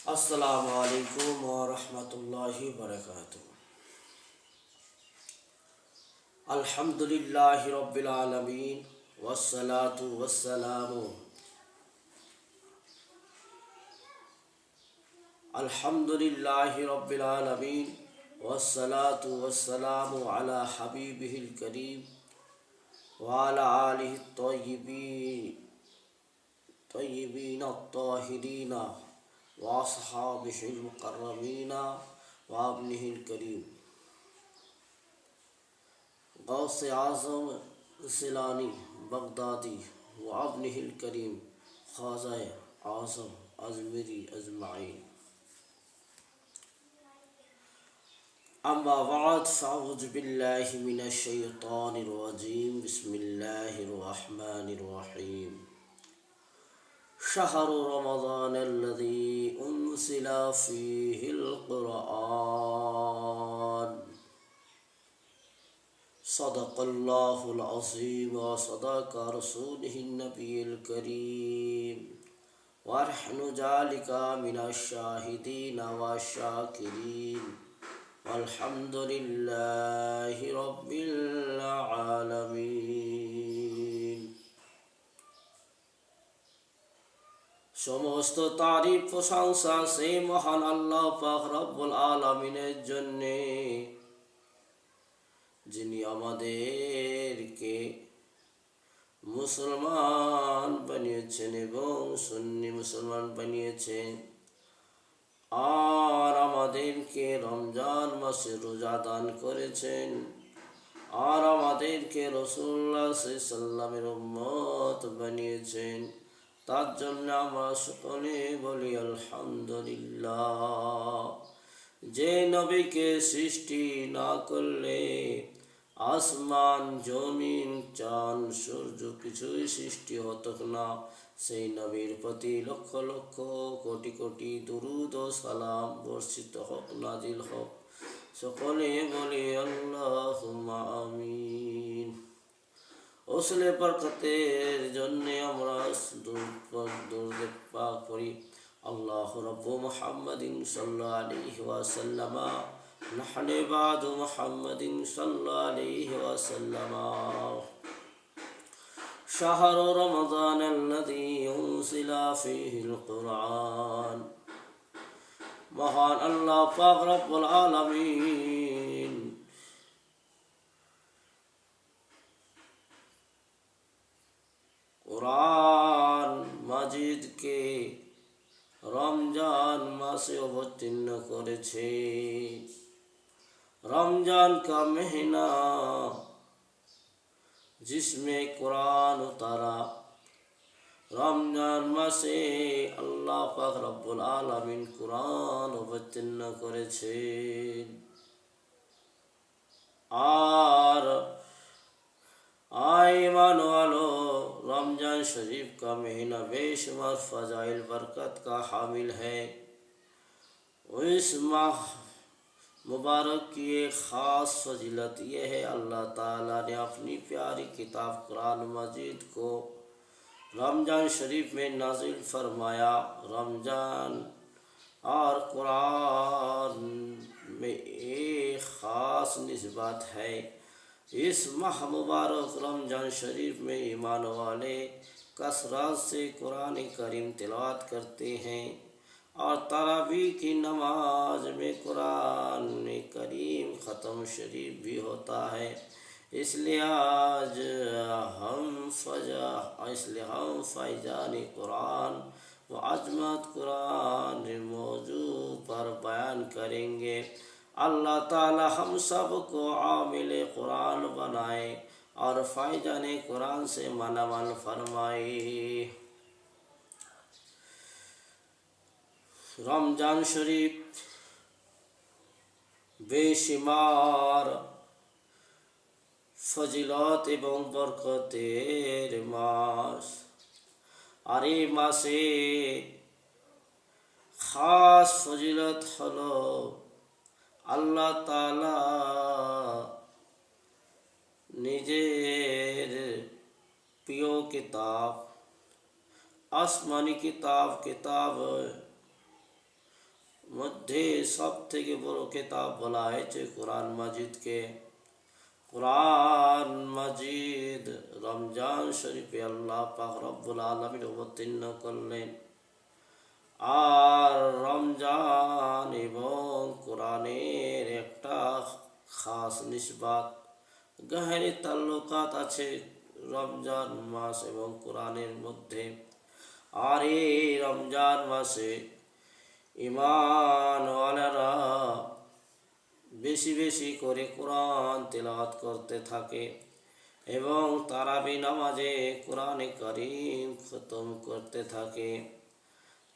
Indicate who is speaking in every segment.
Speaker 1: अस्सलामु अलैकुम व रहमतुल्लाहि व बरकातुहू। अल्हम्दुलिल्लाहि रब्बिल आलमीन वस्सलातु वस्सलामु अल्हम्दुलिल्लाहि रब्बिल आलमीन वस्सलातु वस्सलामु अला हबीबिहिल करीम व अला आलिहि तय्यिबीन अत्ताहिरीन व अस्हाबिहिल मुकर्रमीन व अब्निहिल करीम। गौसे आज़म सिलानी बगदादी व अब्निहिल करीम ख्वाजा आज़म अजमेरी अजमाइन। अम्मा बाद फ़अऊज़ु बिल्लाहि मिनश शैतानिर रजीम। बिस्मिल्लाहिर रहमानिर रहीम। शहरु रमज़ानल्लज़ी उन्ज़िला फ़ीहिल क़ुरआन। सदक़ल्लाहुल अज़ीम व सदक़ रसूलुहुन नबियुल करीम व नहनु ज़ालिका मिनश शाहिदीन व शाकिरीन वल्हम्दुलिल्लाहि रब्बिल आलमीन। समस्त तारीफ प्रशंसा से महान अल्लाह पाक रब्बुल आलमीনের জন্যে, যিনি আমাদেরকে মুসলমান বানিয়েছেন এবং সুন্নি মুসলমান বানিয়েছেন, আর আমাদেরকে রমজান মাসে রোজা দান করেছেন, আর আমাদেরকে রাসূলুল্লাহ সাল্লাল্লাহু আলাইহি ওয়াসাল্লামের উম্মত বানিয়েছেন। তার জন্য আমরা সকলে বলি আলহামদুলিল্লাহ। যে নবীকে সৃষ্টি না করলে আসমান জমিন চাঁদ সূর্য কিছুই সৃষ্টি হতো না, সেই নবীর প্রতি লক্ষ লক্ষ কোটি কোটি দুরূদ ও সালাম বর্ষিত হোক, নাজিল হোক। সকলে বলি আল্লাহুম্মা আমিন। ওসলে বরকতের জন্য আমরা দুরূদ পাক পড়ি। আল্লাহু রাব্বু মুহাম্মাদিন সাল্লাল্লাহু আলাইহি ওয়াসাল্লাম নাহনু বাদু মুহাম্মাদিন সাল্লাল্লাহু আলাইহি ওয়াসাল্লাম। শাহরু রমজানাল্লাযী উনজিলা ফীহিল কুরআন। মহান আল্লাহ পাক রব্বুল আলামিন कुरान माजिद के रमजान मासे अवतीर्ण करेছে। रमजान का महीना जिसमें कुरान उतारा, रमजान मासे अल्लाह पाक रब्बुल आलमीन कुरान अवतीर्ण करेছে। और ईमान वालो, रमजान शरीफ का महीना बेशुमार फ़ज़ाइल बरकत का हामिल है। इस माह मुबारक की एक ख़ास फजीलत यह है, अल्लाह ताला ने अपनी प्यारी किताब कुरान मजीद को रमजान शरीफ में नाजिल फरमाया। रमजान और कुरान में एक ख़ास निस्बत है। इस माह मुबारक रमजान शरीफ में ईमान वाले कसरत से कुरान करीम तिलावत करते हैं, और तरावी की नमाज में कुरान करीम ख़त्म शरीफ भी होता है। इसलिए हम फैज़ान कुरान व अजमत कुरान मौजू पर बयान करेंगे। अल्लाह ताला हम सब को आमिले कुरान बनाए और फ़ैज़ान कुरान से मालामाल फरमाए। रमजान शरीफ बेशुमार फजिलत एवं बरकतेर मास, और এই মাসে खास फजिलत हलो अल्लाह ताला निजेर प्रिय किताब आसमानी किताब মধ্যে সব থেকে বড় কিতাব বলা হয়েছে কোরআন মাজিদকে। কোরআন মাজিদ রমজান শরীফে আল্লাহ পাক রব্বুল আলামিন অবতীর্ণ করলেন। আর রমজান এবং কোরআনের একটা খাস নিসবাত, গহরে তাল্লুকাত আছে রমজান মাস এবং কোরআনের মধ্যে। আর এই রমজান মাসে ঈমানওয়ালারা বেশি বেশি করে কোরআন তেলাওয়াত করতে থাকে এবং তারাবি নামাজে কোরআনে কারীম খতম করতে থাকে।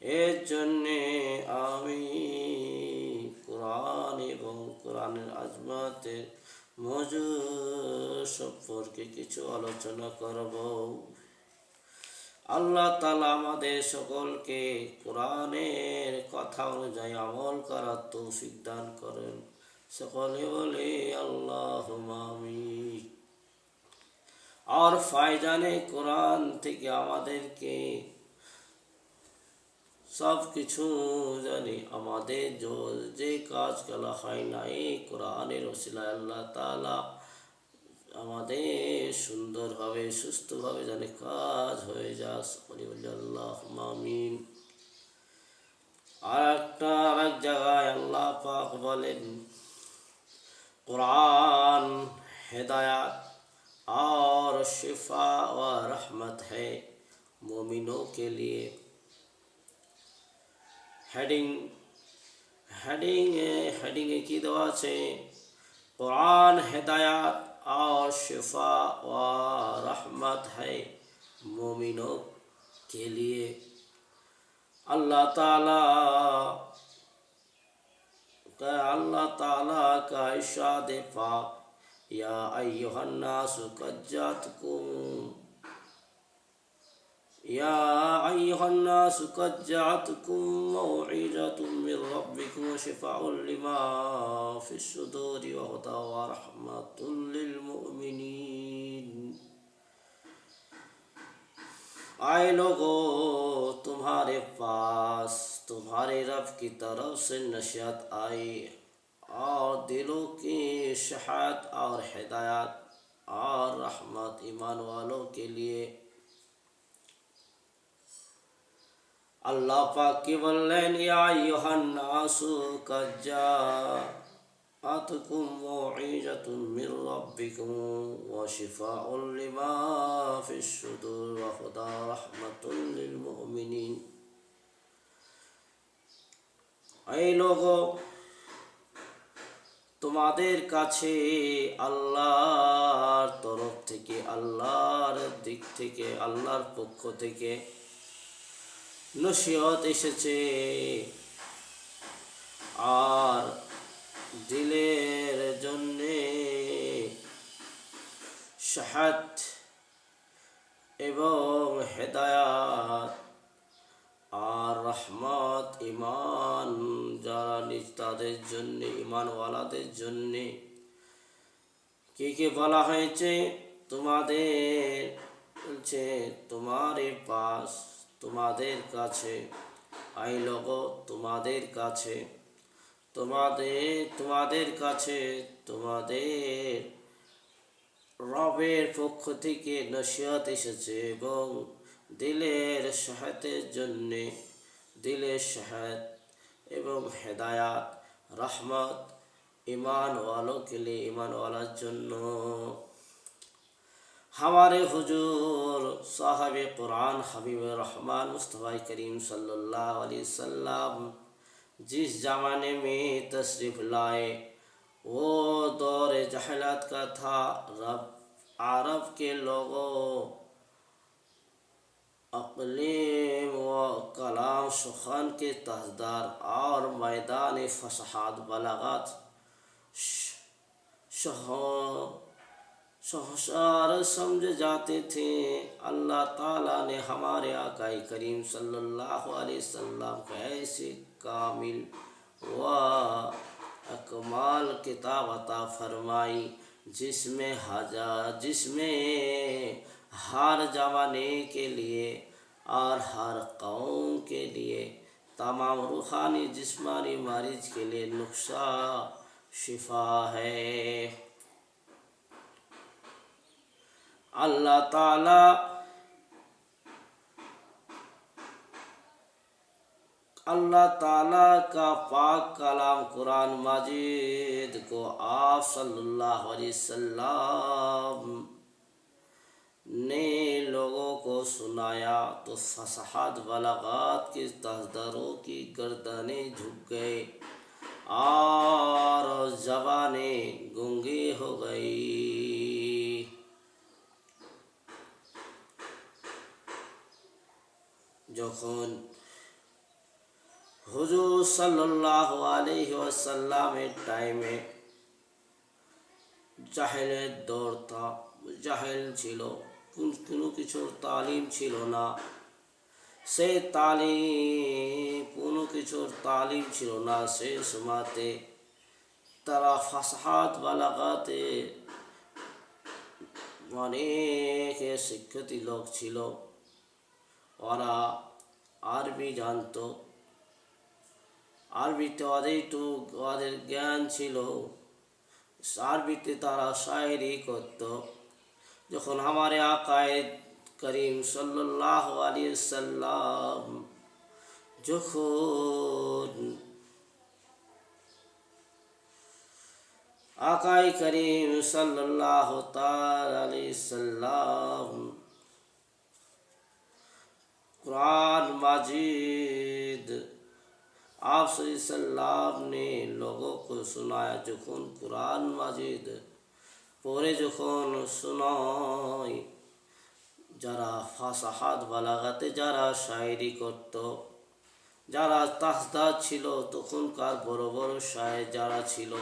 Speaker 1: এর জন্যে আমি কোরআন এবং কোরআনের আজমাতের মজুদ সম্পর্কে কিছু আলোচনা করব। আল্লাহ তাআলা আমাদের সকলকে কোরআনের কথা অনুযায়ী আমল করার তৌফিক দান করেন। সকলে বলে আল্লাহুম্মা আমিন। আর ফায়জানে কোরআন থেকে আমাদেরকে সব কিছু জানি, আমাদের যে কাজ করা হয় না এই কোরআনের ওসিলায় আল্লাহ তাআলা আমাদের সুন্দরভাবে সুস্থভাবে জানে কাজ হয়ে যায়। সকলে বলি আল্লাহুম্মা আমিন। আর এক জায়গায় আল্লাহ পাক বলেন, कुरान हिदायत और शिफा व रहमत है मोमिनों के लिए। हेडिंग की दवा से कुरान हिदायत और शिफा व रहमत है मोमिनों के लिए। अल्लाह ताला का इरशाद पाक, या अय्युहन्नासु क़द जाअतकुम मौइज़तुम मिर रब्बिकुम व शिफ़ाउन लिमा फ़िस्सुदूरि व हुदा व रहमतुल लिल मुमिनीन। आए लोगो, तुम्हारे पास तुम्हारे रब की तरफ से नसीहत आई और दिलों की शहादत और हिदायत और रहमत ईमान वालों के लिए। अल्लाह पाक की बोलें, या अय्युहन्नासु क़द जाअतकुम मौइज़तुम मिर रब्बिकुम व शिफ़ाउन लिमा फ़िस्सुदूर व हुदा रहमतुल लिल मुमिनीन। ऐ लोगो, তোমাদের কাছে আল্লাহর তরফ থেকে, আল্লাহর দিক থেকে, আল্লাহর পক্ষ থেকে নসিহত এসেছে আর দিলের জন্যে শাহাদাত এবং হেদায়াত আর রহমত ঈমান যারা নিজ তাদের জন্যে, ঈমানওয়ালাদের জন্যে। কে বলা হয়েছে? তোমাদের বলছে তোমারে পাস, তোমাদের কাছে, আই লোগো তোমাদের কাছে, তোমাদের কাছে তোমাদের রবের পক্ষ থেকে নসিহত এসেছে এবং দিলের শাহাদাতের জন্যে, দিলের শাহাদাত এবং হেদায়াত रहमत ईमान वालों के लिए, ईमान वाला जन्नो। हमारे हुजूर साहब कुरान हबीब रहमान मुस्तफ़ा करीम सल्लल्लाहु अलैहि वसल्लम जिस ज़माने में तशरीफ़ लाए वो दौर जहलत का था। अरब के लोगों अक़लीम व कलाम सुख़न के तहज़दार और मैदान फसाहत बलागत शहशार समझे जाते थे। अल्लाह ताला ने हमारे आका करीम सल्लल्लाहु अलैहि वसल्लम को ऐसे कामिल व अकमाल किताब अता फरमाई जिसमें हर ज़माने के लिए और हर कौम के लिए तमाम रूहानी जिस्मानी मरीज के लिए नुस्खा शिफा है। अल्लाह ताला का पाक कलाम कुरान माजिद को आप सल्लल्लाहु अलैहि वसल्लम ने लोगों को सुनाया तो फसाहत बलागत के तहदरों की गर्दनें झुक गए और ज़बानें गूंगी हो गई। যখন হুজুর সাল্লাল্লাহু আলাইহি ওয়াসাল্লামের টাইমে জাহেলের দৌর তা, জাহেল ছিল, কোনো কিছুর তালিম ছিল না, সেই কোনো কিছুর তালিম ছিল না। সেই সময়তে তারা ফাসাহাত বালাগাতে অনেক শিক্ষিত লোক ছিল, ওরা আরবি জানতো, আরবিতে ওদের জ্ঞান ছিল, আরবিতে তারা শায়রি করত। যখন हमारे आकाए करीम सल्लल्लाहु अलैहि वसल्लम যখন आकाए करीम सल्लल्लाहु ताला अलैहि वसल्लम कुरान माजिद आप सल्लल्लाहु ने लोगों को सुनाया। যখন कुरान माजिद পরে যখন শোনায়, যারা ফাসাহাত বালাগাতে যারা শায়রি করত, যারা তাহদাদ ছিল, তখনকার বড় বড় শায়ের যারা ছিল,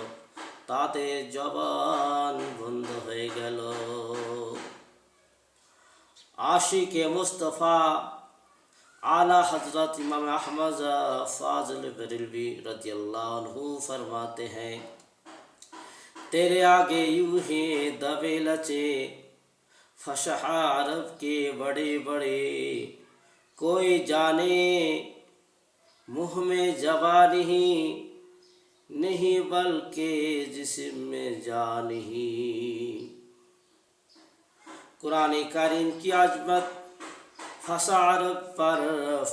Speaker 1: তাদের জবান বন্ধ হয়ে গেল। आशिक मुस्तफ़ा आला हजरत इमाम अहमद फाजिल बरेलवी रज़ियल्लाहु अन्हु फरमाते हैं, तेरे आगे यूं ही दबे लचे फशहा अरब के बड़े बड़े, कोई जाने मुँह में ज़बान ही नहीं बल्कि जिस्म में जान ही। कुरान करीम की अजमत फसा अरब पर,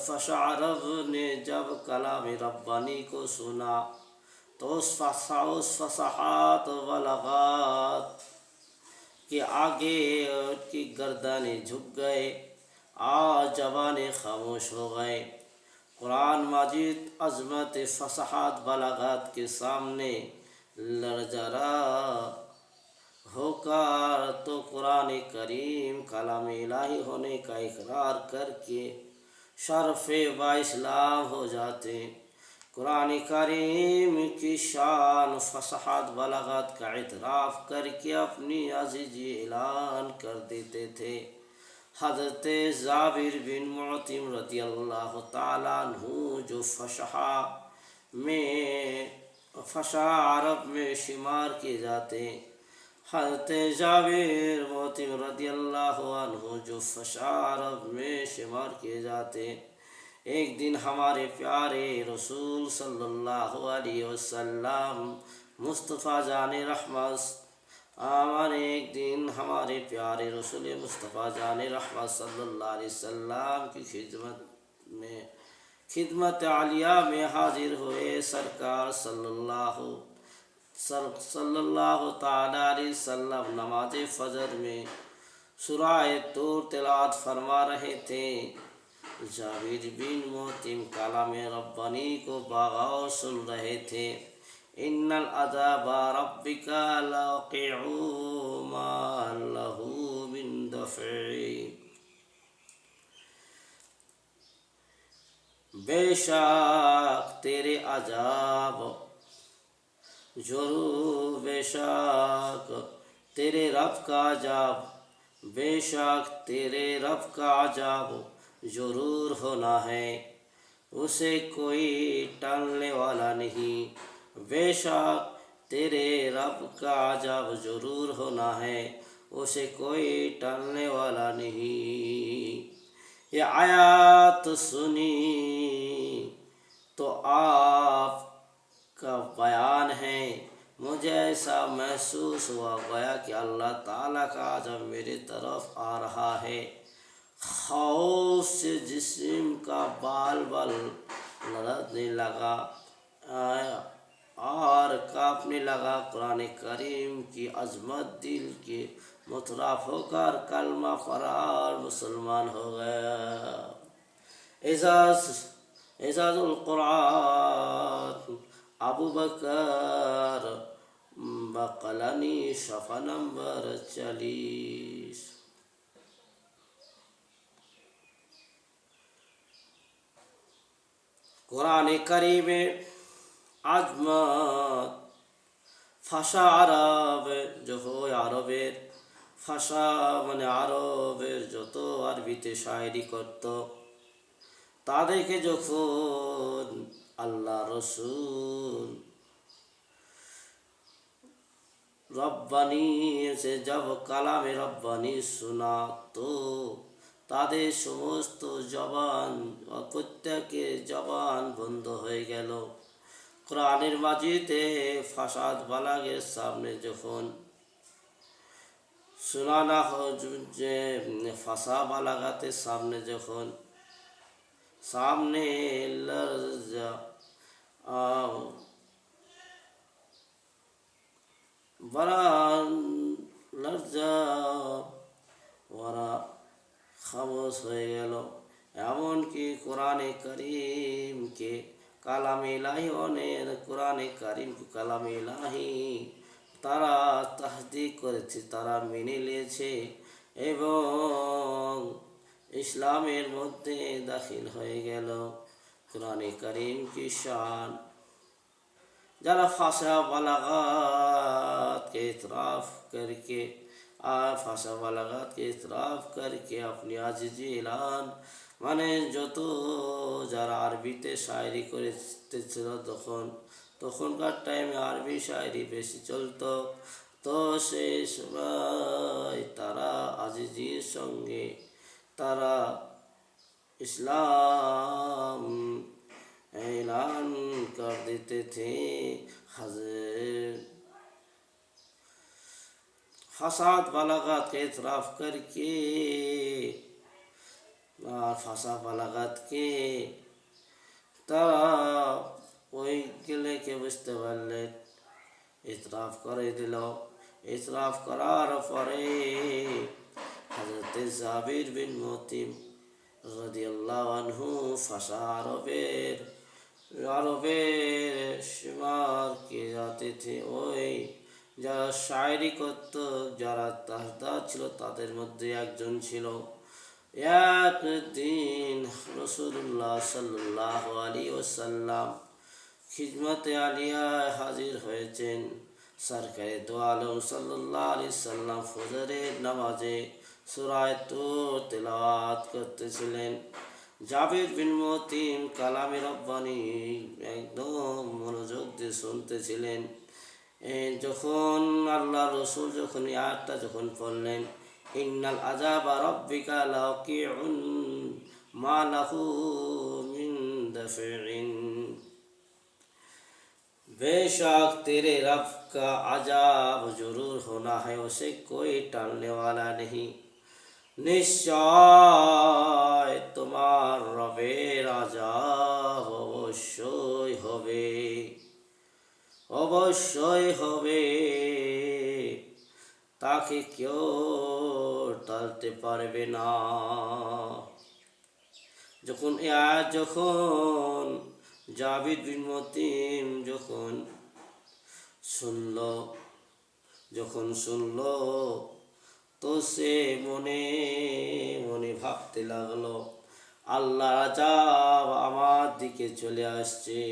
Speaker 1: फसा अरब ने जब कलाम रब्बानी को सुना तो उस फसाहत बलागत के आगे की गर्दनें झुक गए और ज़बानें खामोश हो गए। कुरान माजिद अज़मत फसाहत बलागत के सामने लरज़रा होकर तो कुरान करीम कलाम इलाही होने का इकरार करके शर्फ़े बाइस्लाम हो जाते। कुरान करीम की शान फसाहत बलागत का इतराफ़ करके अपनी अज़ीज़ी ऐलान कर देते थे। हज़रत जाबिर बिन मुअतिम रज़ियल्लाहु ताला अन्हु जो फशा अरब में शुमार किए जाते, हज़रत जाबिर मुअतिम रज़ियल्लाहु अन्हु जो फशा अरब में शुमार किए जाते, एक दिन हमारे प्यारे रसूल सल्लल्लाहु अलैहि वसल्लम मुस्तफ़ा जाने रहमत, एक दिन हमारे प्यारे रसूल मुस्तफ़ा जाने रहमत सल्लल्लाहु अलैहि वसल्लम की खिदमत आलिया में हाजिर हुए। सरकार सल्लल्लाहु ताला अलैहि वसल्लम नमाज फ़जर में सूरह तूर तिलावत फरमा रहे थे। जाबिर बिन मुअतिम कलाम रब्बानी को बागौर सुन रहे थे। इन्नल अज़ाबा रब्बिका लाक़िउ मा लहू मिन दफ़ई, बेशक तेरे अजाब जरूर, बेशक तेरे रब का अजाब, बेशक तेरे रब का अजाब जरूर होना है, उसे कोई टालने वाला नहीं। बेशक तेरे रब का अजाब जरूर होना है, उसे कोई टालने वाला नहीं। ये आयत सुनी तो आपका बयान है, मुझे ऐसा महसूस हुआ गया कि अल्लाह ताला का जब मेरी तरफ आ रहा है, खौफ से जिस्म का बाल बाल लड़ने लगा और काँपने लगा। कुरान करीम की अजमत दिल के मुतराफ होकर कलमा फरार मुसलमान हो गया। एजाजुल कुरान अबू बकर बकलानी सफ़ा नंबर 40। कुरान करीम आजमत ফাঁসা আরব আরবের ফাঁসা মানে আরবের যত আরবিতে শায়েরি করত, তাদেরকে যখন আল্লাহ রসুল রব্বানি से जब কালামে রব্বানি শোনা, তো তাদের সমস্ত জবান প্রত্যেকের জবান বন্ধ হয়ে গেল। কোরআনের মাজিদে ফাসাদ বালাগের সামনে যখন শোনানা যে ফাসা বালাগাতের সামনে যখন সামনে লরজা ওরা খামোশ হয়ে গেল। এমনকি কোরআনে করিমকে কালামে ইলাহি অনেক কোরআনে করিমকে কালামে ইলাহি তারা তাসদীক করেছে, তারা মেনে নিয়েছে এবং ইসলামের মধ্যে দাখিল হয়ে গেল। কোরআনে করিম কি শান! যারা ফাঁসা बालागात के इतराफ़ करके ফাঁসা बालागात के इतराफ़ करके अपनी आजिज़ी ऐलान মানে যত যারা আরবিতে শায়েরি করতেছিল তখনকার টাইমে আরবি শায়েরি বেশি চলতো, তো সেই সময় তারা আজিজির সঙ্গে তারা इस्लाम ऐलान कर देते थे। फसाद बालागात के इतराफ़ करके और फासा बालागात के তারা ওই গেলেকে বুঝতে পারলেন, ইতরাফ করে দিল। ইতরাফ করার পরে হযরত জাবির বিন মুতিম রাদিয়াল্লাহু আনহু ফাসা আরবের शुमार किए जाते थे। ওই যারা শায়েরি করত, যারা তাজদার ছিল, তাদের মধ্যে একজন ছিল। একদিন রাসূলুল্লাহ সাল্লাল্লাহু আলাইহি ওয়াসাল্লাম খিদমতে আলিয়ায় হাজির হয়েছেন। সরকারে দো আলম সাল্লাল্লাহু আলাইহি ওয়াসাল্লাম ফজরের নামাজে সূরা তুর তেলাওয়াত করতেছিলেন। জাবির বিন মুতিম কালামে রব্বানি একদম মনোযোগ দিয়ে শুনতেছিলেন। যখন আল্লাহ রসুল যখন এই আয়াতটা যখন পড়লেন, ইন্নাল আযাবা রাব্বিকা লাওয়াকিউন মা লাহু মিন দাফিন, बेशक तेरे रब का अजाब जरूर होना है, उसे कोई टालने वाला नहीं। নিশ্চয় তোমার রবের আযাব অবশ্যই হবে, অবশ্যই হবে, তাকে কেউ টালতে পারবে না। যখন যখন জাবির বিন মুতিম যখন শুনল তো সে মনে মনে ভাবতে লাগলো, আল্লাহর আযাব আমার দিকে চলে আসছে।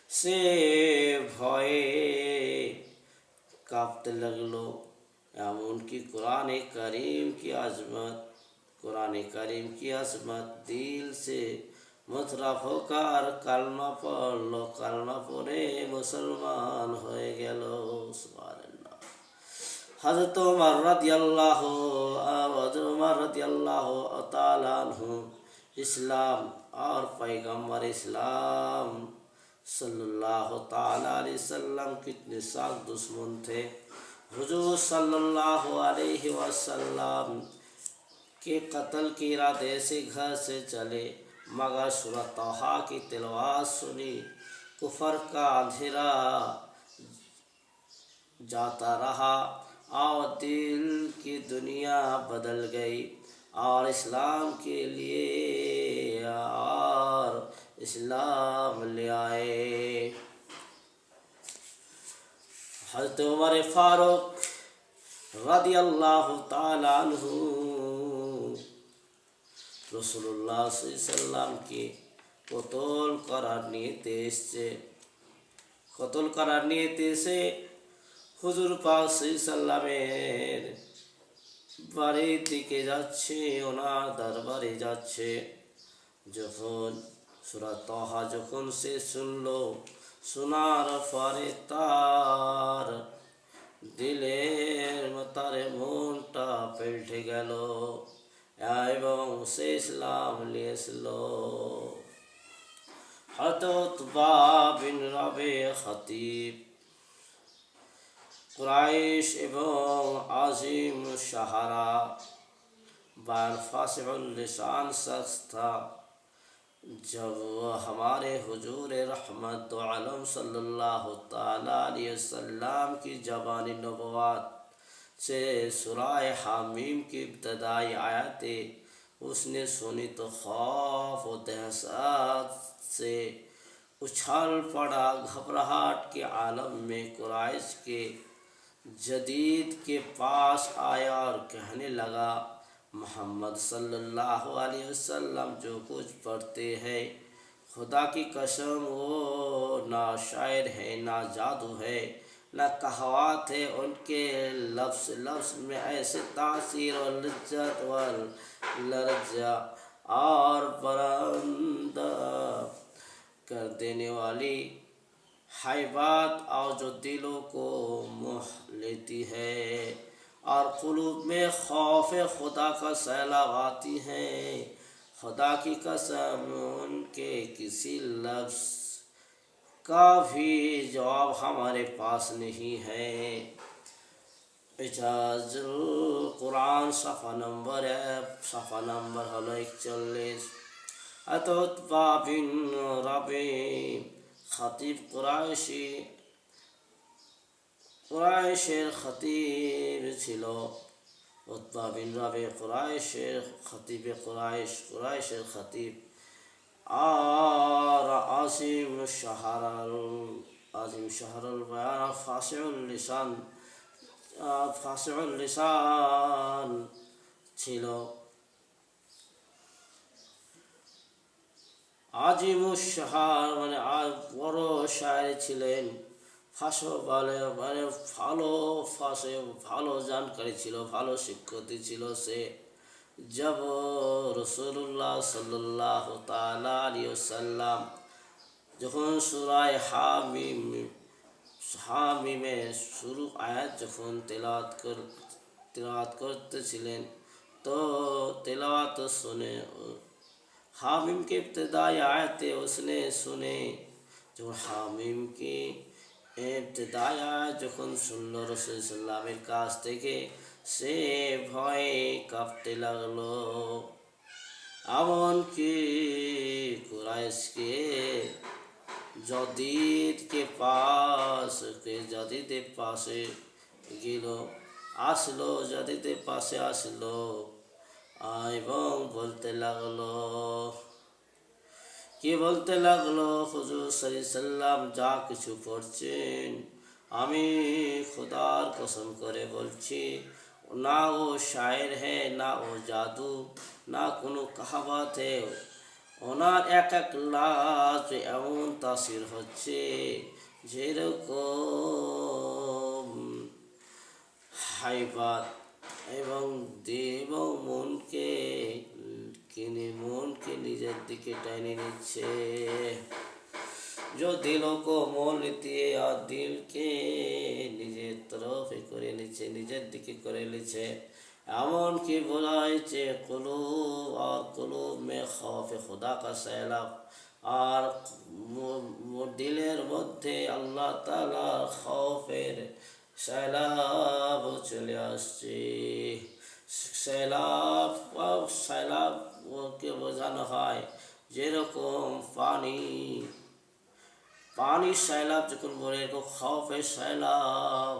Speaker 1: সে ভয়ে কাঁপতে লাগলো। এমনকি কোরআনে करीम की अजमत दिल से मुतरफ होकर कलमा पढ़लो, कलमा पढ़े मुसलमान হয়ে গেল। সুবহানাল্লাহ। हज़रत उमर रदियल्लाहु ताआला अन्हु इस्लाम और पैगम्बर इस्लाम सल्लल्लाहु ताला अलैहि वसल्लम कितने सख्त दुश्मन थे। हुजूर सल्लल्लाहु अलैहि वसल्लम के कत्ल के इरादे से घर से चले, मगर सूरह तौहा की तिलावत सुनी, कुफर का अंधेरा जाता रहा और दिल की दुनिया बदल गई और इस्लाम के लिए और इस्लाम ले आए। हज़रत उमर फारूक रदी अल्लाह ताला अन्हु रसूलुल्लाह सल्लाम की কতল করার নিয়তে এসে হুজুর পাক সাল্লামের বাড়ির দিকে যাচ্ছে, ওনার দরবারে যাচ্ছে। যখন সূরা তাহা যখন সে শুনলো, শোনার পরে তার তার মনটা পাল্টে গেল এবং সে ইসলাম নিয়ে এসলো। হযরত উতবা বিন রাবিআ খতীব कुरैश एवं आज़िम शहरा बयान फासिहुल लिसान शख्स था। जब वह हमारे हुजूर रहमत आलम सल्लल्लाहु ताला अलैहि वसल्लम की ज़बानी नबुव्वत से सूरह हामीम की इब्तिदाई आयतें उसने सुनी तो खौफ व दहशत से उछल पड़ा। घबराहट के आलम में कुरैश के जदीद के पास आया और कहने लगा, मोहम्मद सल्लल्लाहु अलैहि वसल्लम जो कुछ पढ़ते हैं, खुदा की कसम वो ना शायर है, ना जादू है, ना कहावत है। उनके लफ्ज़ में ऐसे तासीर और लज्जत व लरजा और बरंदा कर देने वाली हैबत और जो दिलों को मोह लेती है और क़ुलूब में खौफ खुदा का सैलाब आती हैं। खुदा की कसम उनके किसी लफ्ज़ का भी जवाब हमारे पास नहीं है। इजाज़ुल कुरान सफ़ा नंबर हलो 41। उतबा बिन रबीआ खतीब কুরাইশের খতিব ছিল। উতবা বিন রাবিআ কুরাইশের খতিব আর আজিম শাহরুল বয়ান ফাসিহুল লিসান ছিল। আজিমুশ শাহর মানে বড় শায়ের ছিলেন। ভালো জানকারি ছিল, ভালো শিক্ষিত ছিল সে। जब रसूलुल्लाह सल्लल्लाहु ताला अलैहि वसल्लम যখন সূরা হামিমের শুরু আয়াত যখন তেলাওয়াত করতেছিলেন, তো তেলাওয়াত सुने हामिम के इब्तिदाई आयतें उसने सुने। जो हामिम की इब्तिदाई आयत যখন শুনল রাসূল সাল্লামের কাছ থেকে, সে ভয়ে কাঁপতে লাগলো। এমনকি কুরাইশকে জাদিদের পাশে আসলো এবং বলতে লাগলো, হুজুর সাল্লাম যা কিছু পড়ছেন, আমি खुदार कसम করে বলছি, না ও শায়ের হ্যাঁ, না ও জাদু, না কোনো কাহাবাত है। ওনার এক লাফজ এমন তাসির হচ্ছে যেরকম হাইবাত এবং মনকে নিজের দিকে টেনে নিচ্ছে। जो दिलों को मोह लेती है और दिल के নিজের দিকে করে নিচ্ছে। एमनकी बुलाई चे कुलूब और कुलूब में खौफ खुदा का सैलाब और दिलेर मध्य अल्लाह ताला खौफेर सैलाब चले आसছে। সैলাবকে বোঝানো হয় যেরকম পানির সৈলাব যখন বলে এরকম খৌফের সৈলাব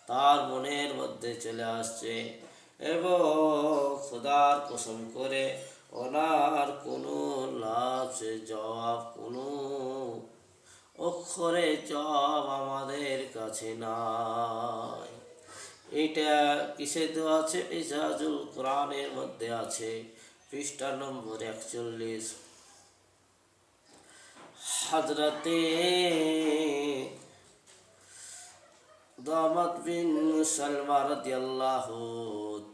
Speaker 1: তার মনের মধ্যে চলে আসছে এবং খোদার কসম করে ওনার কোনো লাভে জবাব, কোনো অক্ষরে জবাব আমাদের কাছে নাই। এটা কিসে দেওয়া আছে? ইজাজুল কোরআনের মধ্যে আছে, পৃষ্ঠা নম্বর 41। हजरते दामद बिन सलमा रदियल्लाहु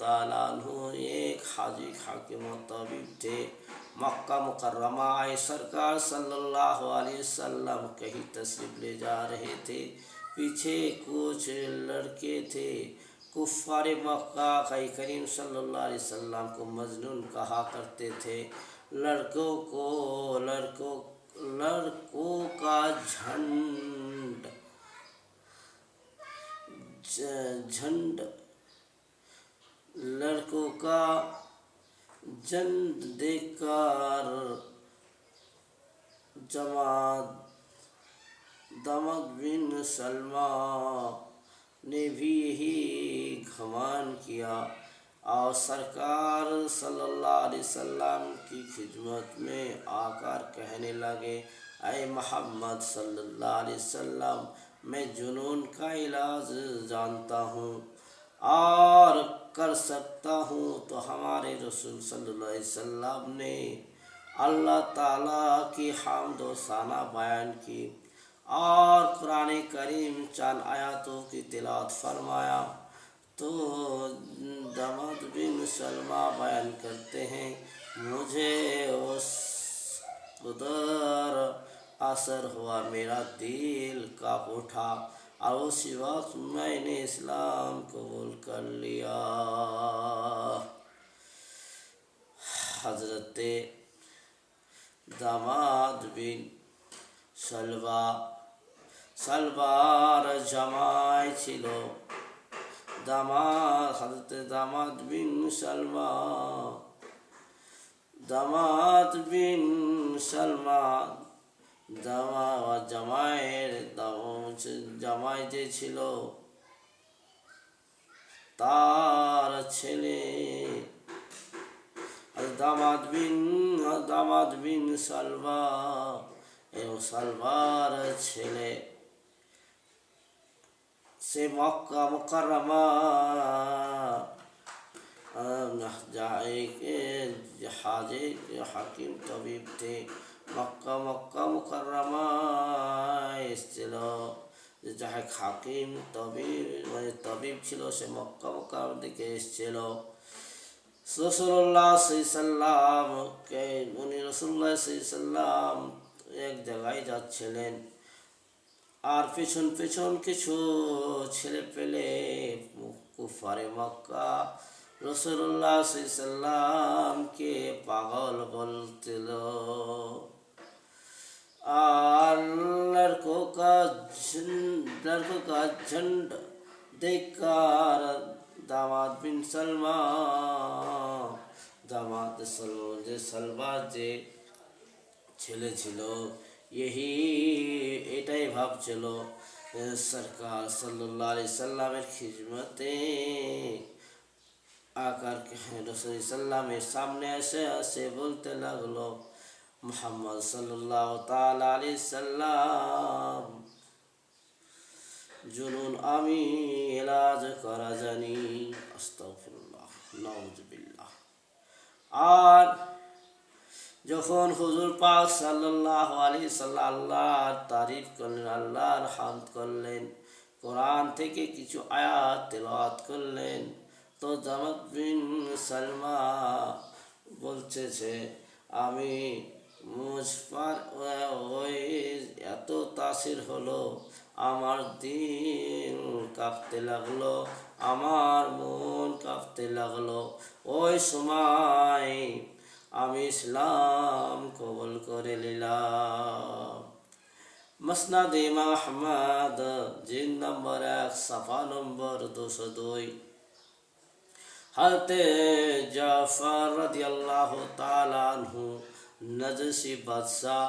Speaker 1: ताला अन्हु एक हाजी हाकिम तबीब थे। मक्का मुकर्रमा आए सरकार सल्लल्लाहु अलैहि वसल्लम कहीं तशरीफ ले जा रहे थे। पीछे कुछ लड़के थे। कुफ्फारे मक्का कई करीम सल्लल्लाहु अलैहि वसल्लम को मजनून कहा करते थे। लड़कों का झंड देखकर दामद बिन सलमा ने भी यही घमान किया और सरकार सल्लल्लाहु अलैहि वसल्लम की खिदमत में आकर कहने लगे, ऐ मोहम्मद सल्लल्लाहु अलैहि वसल्लम, मैं जुनून का इलाज जानता हूँ और कर सकता हूँ। तो हमारे रसूल सल्लल्लाहु अलैहि वसल्लम ने अल्लाह ताला की हामद व सना बयान की और कुरान करीम चंद आयतों की तिलावत फरमाया। तो दामद बिन सलमा बयान करते हैं, मुझे उस उधर असर हुआ, मेरा दिल काँप उठा और उसी वक्त मैंने इस्लाम कबूल कर लिया। हजरत दामद बिन सलবার জামাই ছিল। হযরত দামাদ বিন সালমা জামাই যে ছিল তার ছেলে দামাদ বিন সালমা এবং সালবার ছেলে से मक्का मुकर्रमा हाजी हाकिम तबीब थे। मक्का मुकर्रमा এসেছিল যাই হাকিম তবিব ছিল, সে মক্কা মুকাররমা দিকে এসেছিল। রাসূলুল্লাহ সাল্লাল্লাহু এক জায়গায় যাচ্ছিলেন আর পেছন পেছন কিছু ছেলে পেলে কুফারে মক্কা রাসূলুল্লাহ সাল্লাল্লাহুকে পাগল বলছিল और लड़कों का झंड देखकर दामाद बिन सलमा যে সালবার যে ছেলে ছিল এটাই ভাবছিল সরকার সাল্লাল্লাহু আলাইহি সাল্লামের খিদমতে आकर रसूल सल्लल्लाहु सामने ऐसे बोलते लगलो, मोहम्मद सल्लल्लाहु ताला अलैहि सल्लम जुनून आमी इलाज करा जानी। আস্তাগফিরুল্লাহ, নাউযুবিল্লাহ। আর যখন হুজুর পাক সাল্লাল্লাহু আলাইহি সাল্লাম আল্লাহর তারিফ করলেন, আল্লাহর হামদ করলেন, কোরআন থেকে কিছু আয়াত তেলাওয়াত করলেন, তো দামাদ বিন সালমা বলছে আমি মুঝ पर ওই এত তাসির হলো, আমার দিল কাঁপতে লাগলো, আমার মন কাঁপতে লাগলো। ওই সময় আমি ইসলাম কবুল করে নিলাম। মসনাদ ইমাম আহমদ, জিল্দ নম্বর 1, সফা নম্বর 202। হযরত জাফর রাদিয়াল্লাহু তাআলা আনহু নজশি বাদশাহ,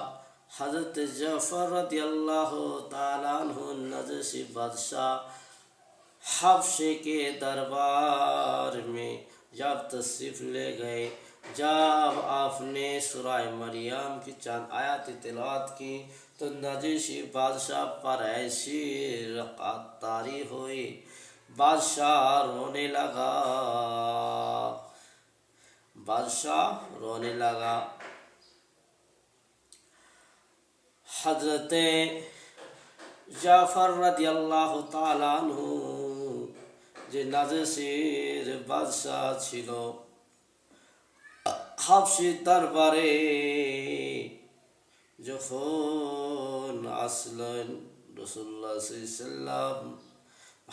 Speaker 1: हज़रत जाफ़र रज़ियल्लाहु ताला अन्हु नजशी बादशाह हबशे के दरबार में जब तशरीफ़ ले गए, जब आपने सूरह मरियम की चंद आयत तिलावत की तो नजशी बादशाह पर ऐसी रक़अत तारी हुई, बादशाह रोने लगा। बादशाह रोने लगा। हज़रत जाफ़र রাদিয়াল্লাহু তাআলা আনহু যে নাজশীর বাদশাহ ছিল, হাবশী দরবারে যখন আসলেন রাসূলুল্লাহ সাল্লাল্লাহু আলাইহি ওয়াসাল্লাম,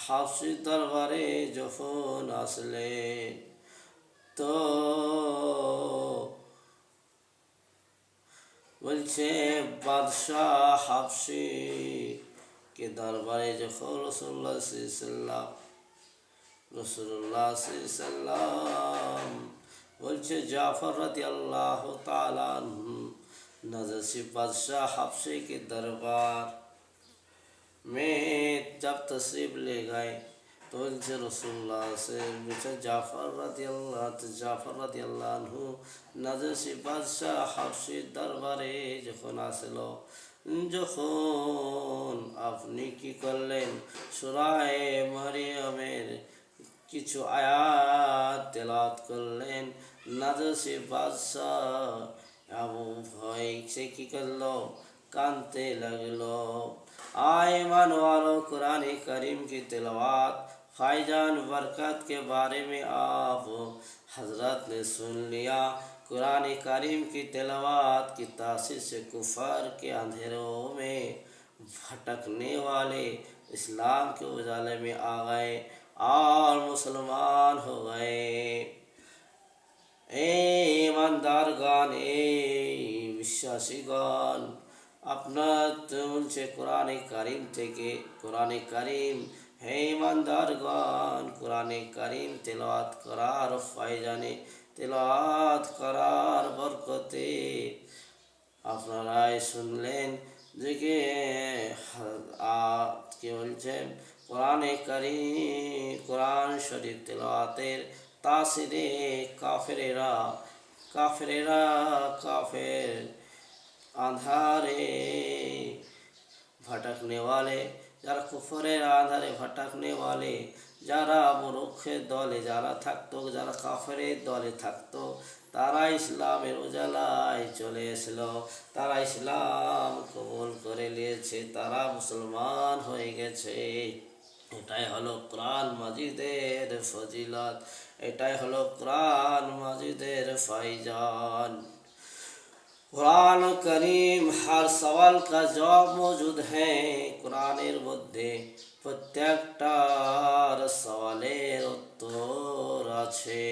Speaker 1: হাবশী দরবারে যখন আসলেন তো বলছে বাদশাহ হাবশী के दरबारे যখন রাসূলুল্লাহ সাল্লাল্লাহু আলাইহি ওয়াসাল্লাম বলছে জাফর রাদিয়াল্লাহু তাআলা আনহু नजशी बादशाह हबशे के दरबार में जब तशरीफ ले गए तो उनसे रसूलुल्लाह से पूछा जाफ़र রাদিয়াল্লাহু আনহু नजशी बादशाह हबशे दरबारे যখন আসলো, যখন আপনি কি করলেন সূরা মারিয়ামের কিছু আয়াত তেলাওয়াত করলেন, নাজশী বাদশাহ আবু ভয় সে কি করলো, কাঁদতে लगलो। आए ईमान वालों, कुरान करीम की तिलावत फायजान बरकत के बारे में आप हजरत ने सुन लिया। कुरान करीम की तिलावत की तासीर से कुफर के अंधेरों में भटकने वाले इस्लाम के उजाले में आ गए और मुसलमान हो गए। ईमानदारगण, বিশ্বাসীগণ, আপনার চলছে কোরআনে কারিম থেকে। কোরআনে কারিম, হে ঈমানদারগণ, কোরআনে কারিম তেলাওয়াত করার ফায়জানে, তেলাওয়াত করার বরকতে আপনারাই শুনলেন যে কি বলছেন, কোরআনে কারিম, কোরআন শরীফ তেলাওয়াতের তাসিরে কাফেরেরা काफिर आंधारे भटकने वाले, যারা কুফরের আঁধারে ভটকনে वाले, যারা মূর্খের দলে যারা থাকতো, যারা কাফেরের দলে থাকতো, তারা ইসলামের উজালায় চলে এসলো, তারা ইসলাম কবুল করে নিয়েছে, তারা মুসলমান হয়ে গেছে। এটাই হলো কোরআন মাজিদের ফজিলত, এটাই হলো कुरान मजिदेर फायजान। कुरान करीम हर सवाल का जवाब मौजूद है कुरानेर मध्य, प्रत्येकटार सवालेर उत्तर आछे।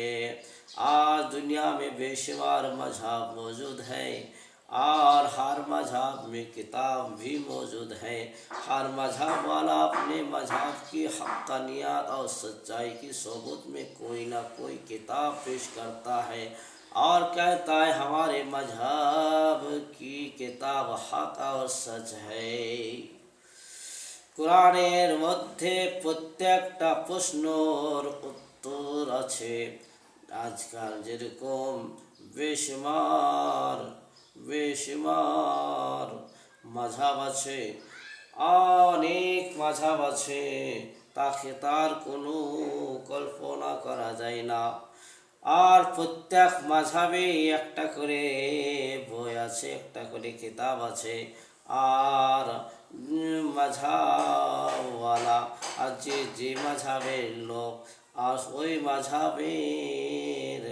Speaker 1: आज दुनिया में बेशुमार मजहब मौजूद है और हर मजहब में किताब भी मौजूद है। हर मजहब वाला अपने मजहब की हक़ानियत और सच्चाई की सबूत में कोई ना कोई किताब पेश करता है और कहता है हमारे मजहब की किताब हक और सच है। कुरानेर मध्य प्रत्येकटा प्रश्नर उत्तर आछे। आजकल जेरकम बेशुमार मजहब आछे, अनेक मजहब आछे, ताके तार कोनो कल्पना करा जाए ना। और प्रत्येक मजहबे एकटा करे বই আছে, একটা করে কিতাব আছে। আর मजहबवाला আর যে मजहबेर लोक আর ওই मजहबेर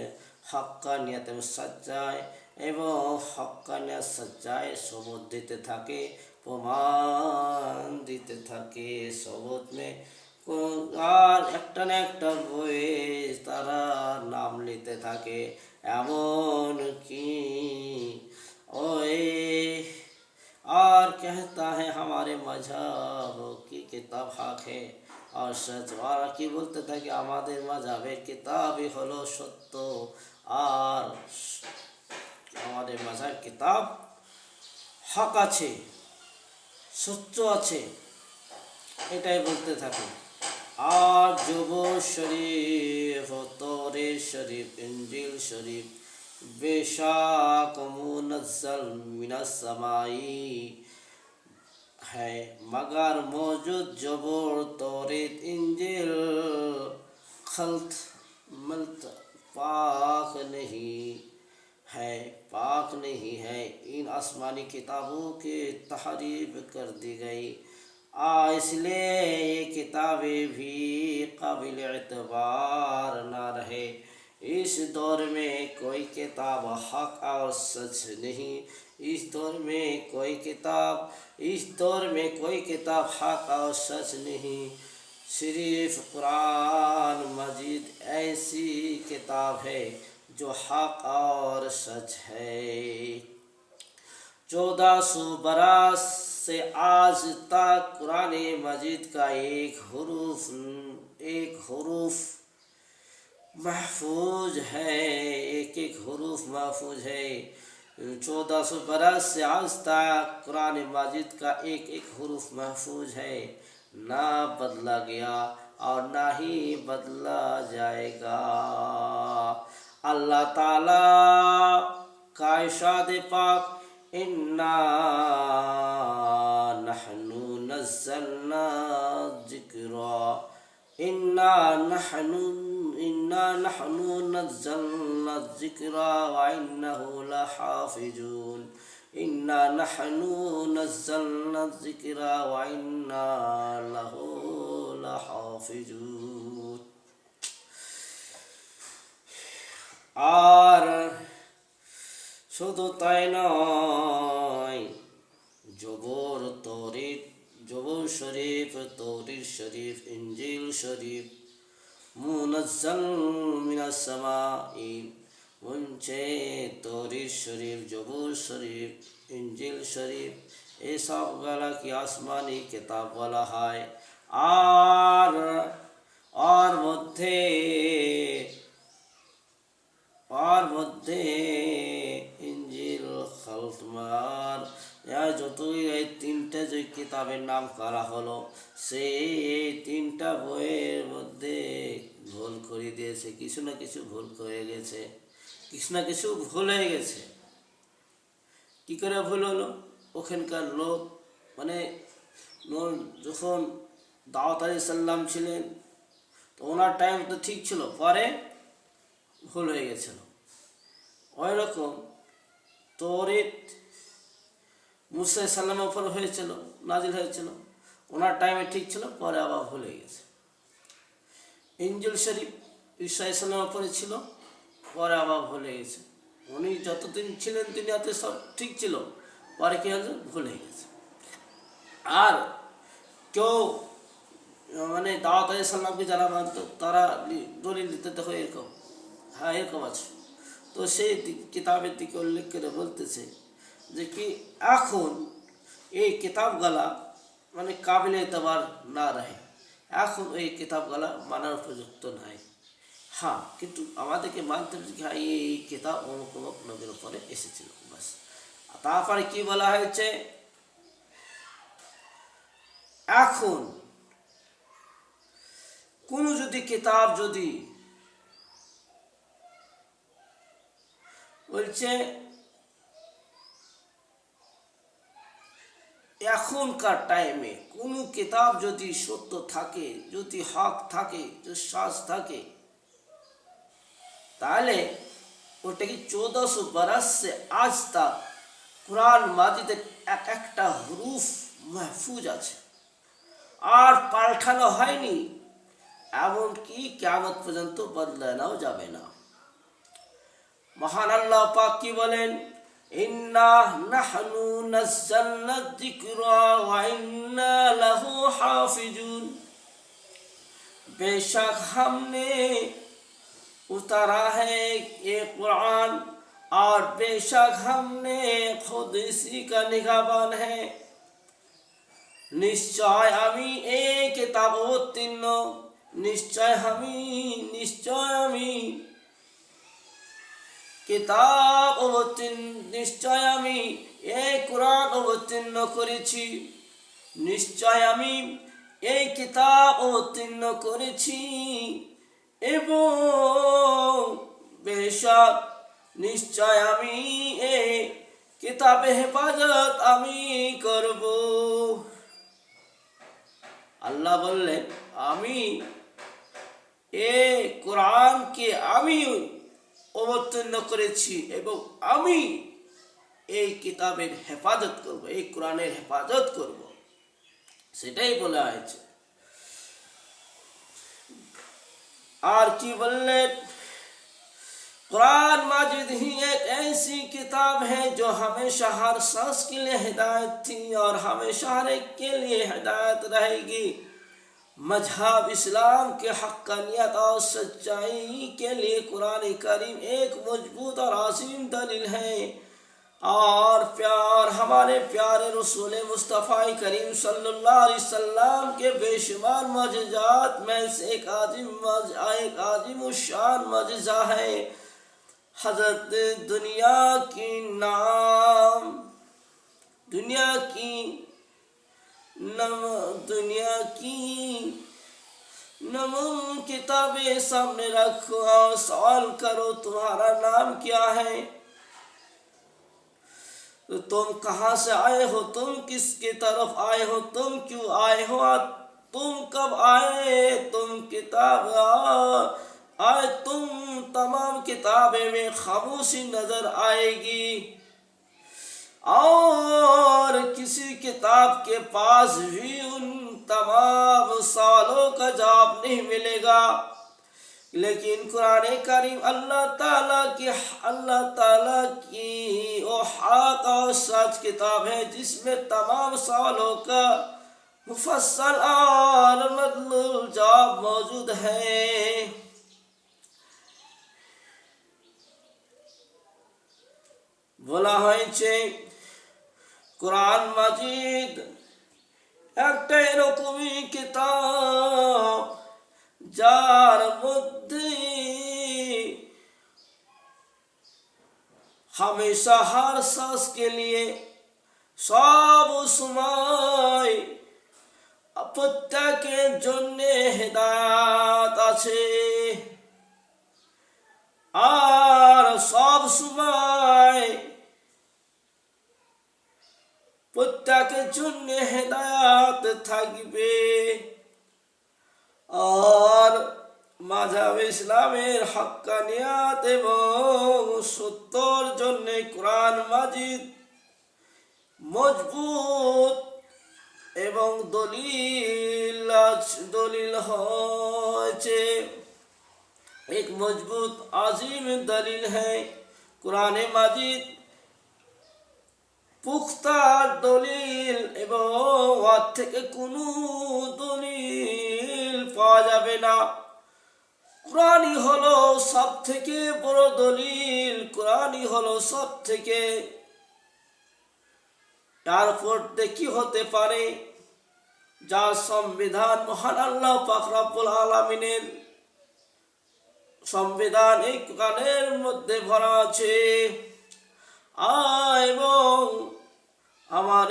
Speaker 1: हक्कानियत এবং सच्चाई এবং हक्कानियत सच्चाई सबूत दिते থাকে, प्रमाण दिते থাকে। सबूत में আর একটা না একটা বইয়ে তারা নাম নিতে থাকে। এমন কি ওए और कहता है हमारे मजहब की किताब हक है और सच। ওরা কি বলতে থাকে, আমাদের মাযহাবের কিতাবই হলো সত্য আর আমাদের মাযহাব কিতাব হক আছে, সত্য আছে, এটাই বলতে থাকে। আর জবুর শরীফ, তৌরাত শরীফ, ইনজিল শরীফ बेशक मुनज़्ज़ल मिनस समाई है, मगर मौजूद जबूर तौरात इंजील खल्त मल्त पाक नहीं है, पाक नहीं है। इन आसमानी किताबों की तहरीफ कर दी गई, इसलिए ये किताबें भी काबिल एतबार ना रहे। इस दौर में कोई किताब हक और सच नहीं, इस दौर में कोई किताब हक और सच नहीं। सिर्फ कुरान मजीद ऐसी किताब है जो हक और सच है। 1400 बरस से आज तक कुरान मजीद का एक हरूफ महफूज है, एक हरूफ महफूज है। 1400 बरस से आज तक कुरान माजिद का एक हरूफ महफूज है, ना बदला गया और ना ही बदला जाएगा। अल्लाह ताला का इरशाद पाक, इन्ना नहनु नज़्ज़लना ज़िक्रा, इन्ना नहनु नज़्ज़लना ज़िक्रा व इन्नहु लहाफ़िज़ून, इन्ना नहनु नज़्ज़लना ज़िक्रा व इन्ना लहु लहाफ़िज़ून। আর শুধু তাই নয়, জবর তৌরাত, জবর শরীফ, তৌরাত শরীফ, ইনজিল শরীফ মুনাজ্জাল মিনাস সামাই বলছে, তৌরাত শরীফ, জবর শরীফ, ইনজিল শরীফ এসব গুলাকে আসমানি কিতাব বলা হয়। আর মধ্যে ইনজিল, খালতমার যতই এই তিনটে যে কিতাবের নাম করা হলো, সেই তিনটা বইয়ের মধ্যে ভুল করে দিয়েছে, কিছু না কিছু ভুল করে গেছে, কিছু না কিছু ভুল হয়ে গেছে। কী করে ভুল হলো? ওখানকার লোক মানে যখন দাউদ আলাইহিস সালাম ছিলেন তো ওনার টাইম তো ঠিক ছিল, পরে ভুল হয়ে গেছিল। ওই রকম তৌরাত মুসা সাল্লামের উপর হয়েছিল, নাজিল হয়েছিল, ওনার টাইমে ঠিক ছিল, পরে আবার ভুল হয়ে গেছে। ইনজিল শরীফ ঈসা সাল্লামের উপরে ছিল, পরে আবার ভুল হয়ে গেছে। উনি যতদিন ছিলেন তিনি হাতে সব ঠিক ছিল, পরে কী হয়েছে? ভুল হয়ে গেছে। আর কেউ মানে দাউদ আলাইহিস সালামকে যারা মানত তারা দলিল দিতে, দেখো এরকম, হ্যাঁ এরকম আছে। তো সেই কিতাবের দিকে উল্লেখ করে বলতেছে যে কি এখন এই কিতাবগুলা মানে কাবিলে এতবার না রহে, এখন এই কিতাবগুলা মানার উপযুক্ত নাই। হ্যাঁ, কিন্তু আমাদেরকে মানতে হবে যে হ্যাঁ এই কিতাব অমুক অমুক নবীর উপরে এসেছিল, বাস। তারপরে কি বলা হয়েছে, এখন কোনো যদি কিতাব যদি বলছে এখনকার টাইমে কোনো কিতাব যদি সত্য থাকে, যদি হক থাকে, যদি সাজ থাকে, তাহলে ওটা কি 1400 बरस से आज तक कुरान माजिদের একটা হুরুফ মাহফুজ আছে আর পাল্টানো হয়নি, এমনকি কিয়ামত পর্যন্ত বদলানো যাবে না। মহান আল্লাহ পাক কি বলেন, ইন্না নাহনু নাযালনা যিকরা ওয়া ইন্না লাহু হাফিজুন, बेशक हमने उतारा है ये कुरान और बेशक हमने खुद इसी का निगहबान है। निश्चय আমি এই কিতাব অবতীর্ণ, নিশ্চয় আমি কিতাব অবতীর্ণ, নিশ্চয় আমি এই কুরআন অবতীর্ণ করেছি, নিশ্চয় আমি এই কিতাব অবতীর্ণ করেছি এবং বেশক নিশ্চয় আমি এই কিতাবে হেফাজত আমি করব। আল্লাহ বললেন আমি এই কোরআনকে আমি অবতীর্ণ করেছি এবং আমি এই কিতাবের হেফাজত করব, এই কোরআনের হেফাজত করব, সেটাই বলা হয়েছে। और की बोलें कुरान माजिद ही एक ऐसी किताब है जो हमेशा हर शख्स के लिए हिदायत थी और हमेशा हर एक के लिए हिदायत रहेगी। मजहब इस्लाम के हक़ानियत और सच्चाई के लिए कुरान करीम एक मजबूत और अजीम दलील है। और प्यार हमारे प्यारे रसूल मुस्तफ़ा करीम सल्लल्लाहु अलैहि वसल्लम के बेशुमार मौजज़ात में से एक आज़िम शान मौजज़ा है। हज़रत दुनिया की नमून किताबें सामने रखो और सवाल करो तुम्हारा नाम क्या है, तुम कहाँ से आए हो, तुम किसकी तरफ आए हो, तुम क्यों आए हो, तुम कब आए, तुम किताब आए, तुम तमाम किताबें में खामोशी नजर आएगी और किसी किताब के पास भी उन तमाम सवालों का जवाब नहीं मिलेगा। लेकिन कुरान करीम अल्लाह ताला की वो हक और सच किताब है जिसमें तमाम सवालों का मुफस्सल और मतलब जवाब मौजूद है। বলা হয়েছে কুরআন মাজিদ একটা এরকমই কিতাব যার মধ্যে हमेशा हर शख्स के लिए सब समय প্রত্যেকের জন্য হেদায়েত আছে আর সব সময় প্রত্যেকের জন্য হেদায়েত থাকবে। और মাযহাব ইসলামের হক্কানিয়াত এবং সত্যর জন্য কুরআন মাজিদ মজবুত এবং দলিল হয়েছে, एक मजबूत आजीम दलील है। कुरान माजिद पुख्ता दलिल এবং ওর থেকে কোনো দলিল পাওয়া যাবে না। কুরআনই হলো সব থেকে বড় দলিল, কুরআনই হলো সব থেকে। তারপর কি হতে পারে যার সংবিধান মহান আল্লাহ পাক রব্বুল আলামিনের সংবিধান এই কোরআনের মধ্যে ভরা আছে। এবং আমার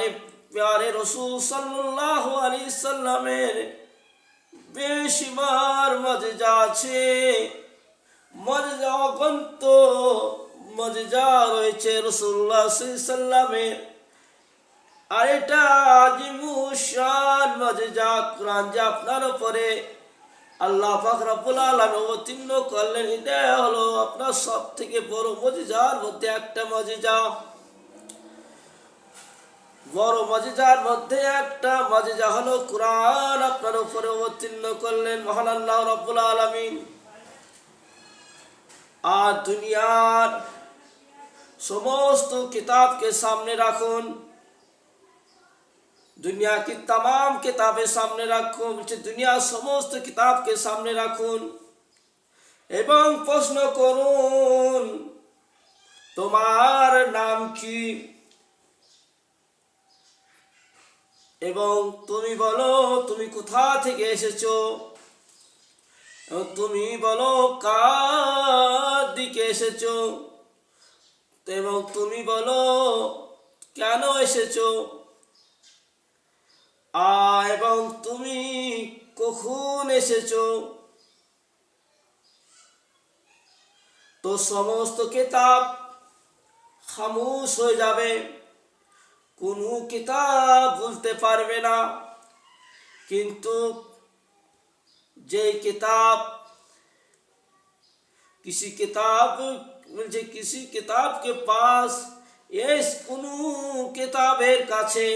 Speaker 1: প্যারে রাসূল সাল্লাল্লাহু আলাইহি সাল্লামের বেশিমার মুজিজা আছে, মুজিজা অগণিত মুজিজা রয়েছে রাসূলুল্লাহ সাল্লাল্লাহু আলাইহি সাল্লামের। আর এটা আজিমুশান মুজিজা কুরআন যা আপনার উপরে আল্লাহ পাক রব্বুল আলামিন অবতীর্ণ করলেন, এটা হলো আপনার সব থেকে বড় মুজিজার মধ্যে একটা মুজিজা। বড় মুজিজার মধ্যে একটা মুজিজা হলো কুরআন আপনার উপরে অবতীর্ণ করলেন মহান আল্লাহ রব্বুল আলামিন। আর দুনিয়ার সমস্ত কিতাবকে সামনে রাখুন, দুনিয়া কি तमाम কিতাবের সামনে রাখুন, দুনিয়া সমস্ত কিতাবকে সামনে রাখুন এবং প্রশ্ন করুন তোমার নাম কি, এবং তুমি বলো তুমি কোথা থেকে এসেছো, এবং তুমি বলো কার দিকে এসেছো, এবং তুমি বলো কেন এসেছো, এবং তুমি কখন এসেছো। তো সমস্ত কিতাব খামোশ হয়ে যাবে, কোনো কিতাব বলতে পারবে না। কিন্তু যে কিতাব किसी किताब के पास इस কোনো কিতাবের কাছে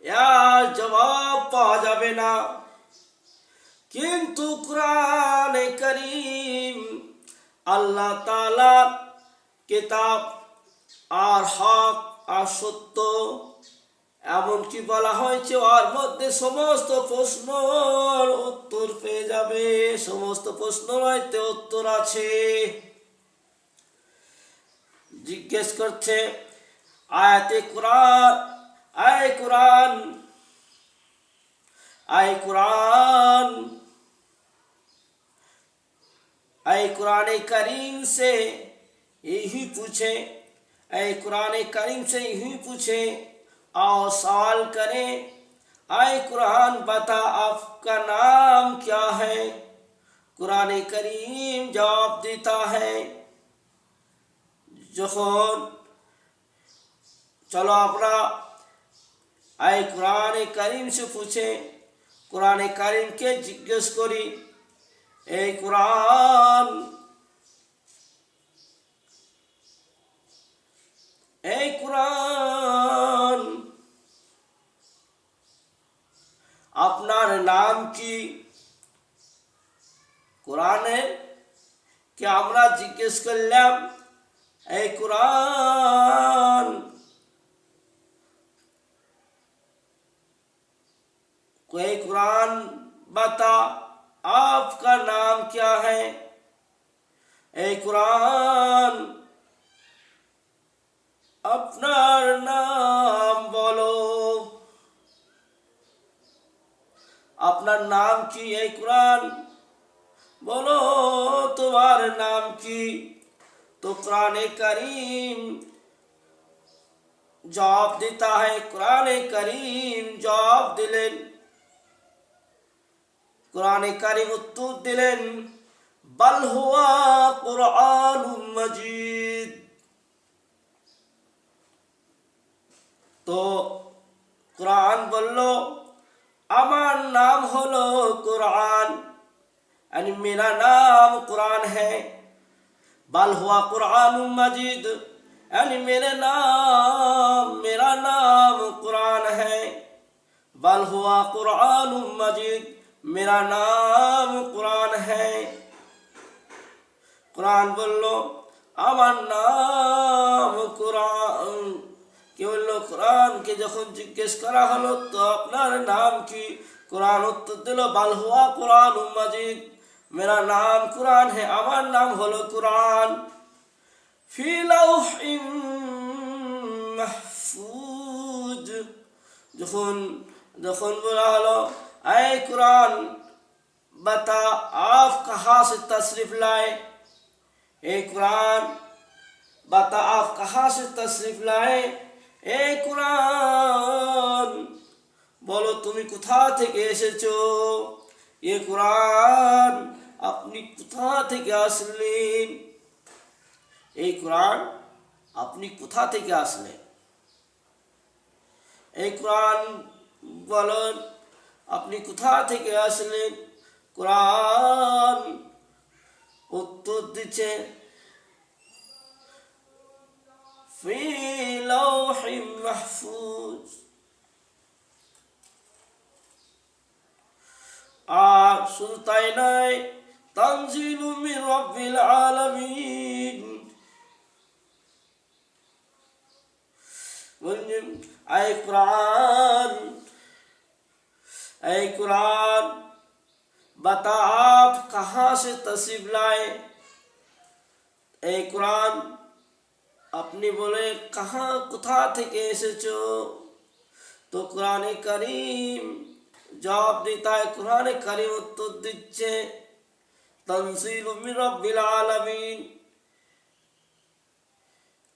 Speaker 1: এর জবাব পাওয়া যাবে না। কিন্তু কুরআনে কারীম আল্লাহ তাআলার কিতাব আর হক আর সত্য, এমনকি বলা হয়েছে ওর মধ্যে সমস্ত প্রশ্নের উত্তর পেয়ে যাবে, সমস্ত প্রশ্নের উত্তর আছে। জিজ্ঞেস করছে আয়াতে কুরআন, আয় कुरान, आए कुरान, आए कुरान करीम से यही पूछे, आए कुरान करीम से यही पूछे और सवाल करें, आए कुरान बता आपका नाम क्या है। कुरान करीम जवाब देता है, যখন चलो अपना आए कुरान करीम से पूछे, कुरान करीम के जिज्ञेस करी ए कुरान, ए कुरान আপনার নাম কি। কোরআনে কি আমরা জিজ্ঞেস করলাম ए कुरान कोई कुरान बता आपका नाम क्या है, ए कुरान আপনার নাম বলো, আপনার নাম কি, ए कुरान বলো তোমার নাম কি। तो कुरान करीम जवाब देता है, कुरान करीम जवाब दिलेन, कुरान करीम उत्तर दिलेन बल हुआ कुरान मजीद। तो कुरान बोलो আমার नाम হলো कुरान, यानी मेरा नाम कुरान है। बल हुआ कुरान मजीद, यानी मेरा नाम कुरान है। बल हुआ कुरान मजीद, मेरा नाम कुरान है। कुरान बोलो আমার নাম कुरान। কি বললো, কোরআনকে যখন জিজ্ঞেস করা হলো তো আপনার নাম কি, कुरान उत्तर दिल बल हुआ कुरान मजीद, मेरा नाम कुरान है, আমার নাম হলো कुरान। ফি লাউহিম মাহফুজ, যখন বলা হলো আয় कुरान बता आप कहाँ से तशरीफ लाए, ए कुरान बता आप कहाँ से तशरीफ लाए, ए कुरान বলো তুমি কোথা থেকে এসেছো, এ কুরআন আপনি কোথা থেকে আসলেন, এই কুরআন আপনি কোথা থেকে আসলেন। এই কুরআন বলেন আপনি কোথা থেকে আসলেন। কুরআন উত্তর দিচ্ছে ফি লাউহিম মাহফুজ। আর শুধু তাই নয়, তানজিলু মির রাব্বিল আলামিন, আয় কুরআন ऐ कुरान बता आप कहाँ से तशरीफ लाए। ऐ कुरान अपनी बोले कहाँ কোথা থেকে এসেছো। तो कुरान करीम जवाब देता है, कुरान करीम उत्तर दिচ্ছে तंजील मिन रब्बिल आलमीन,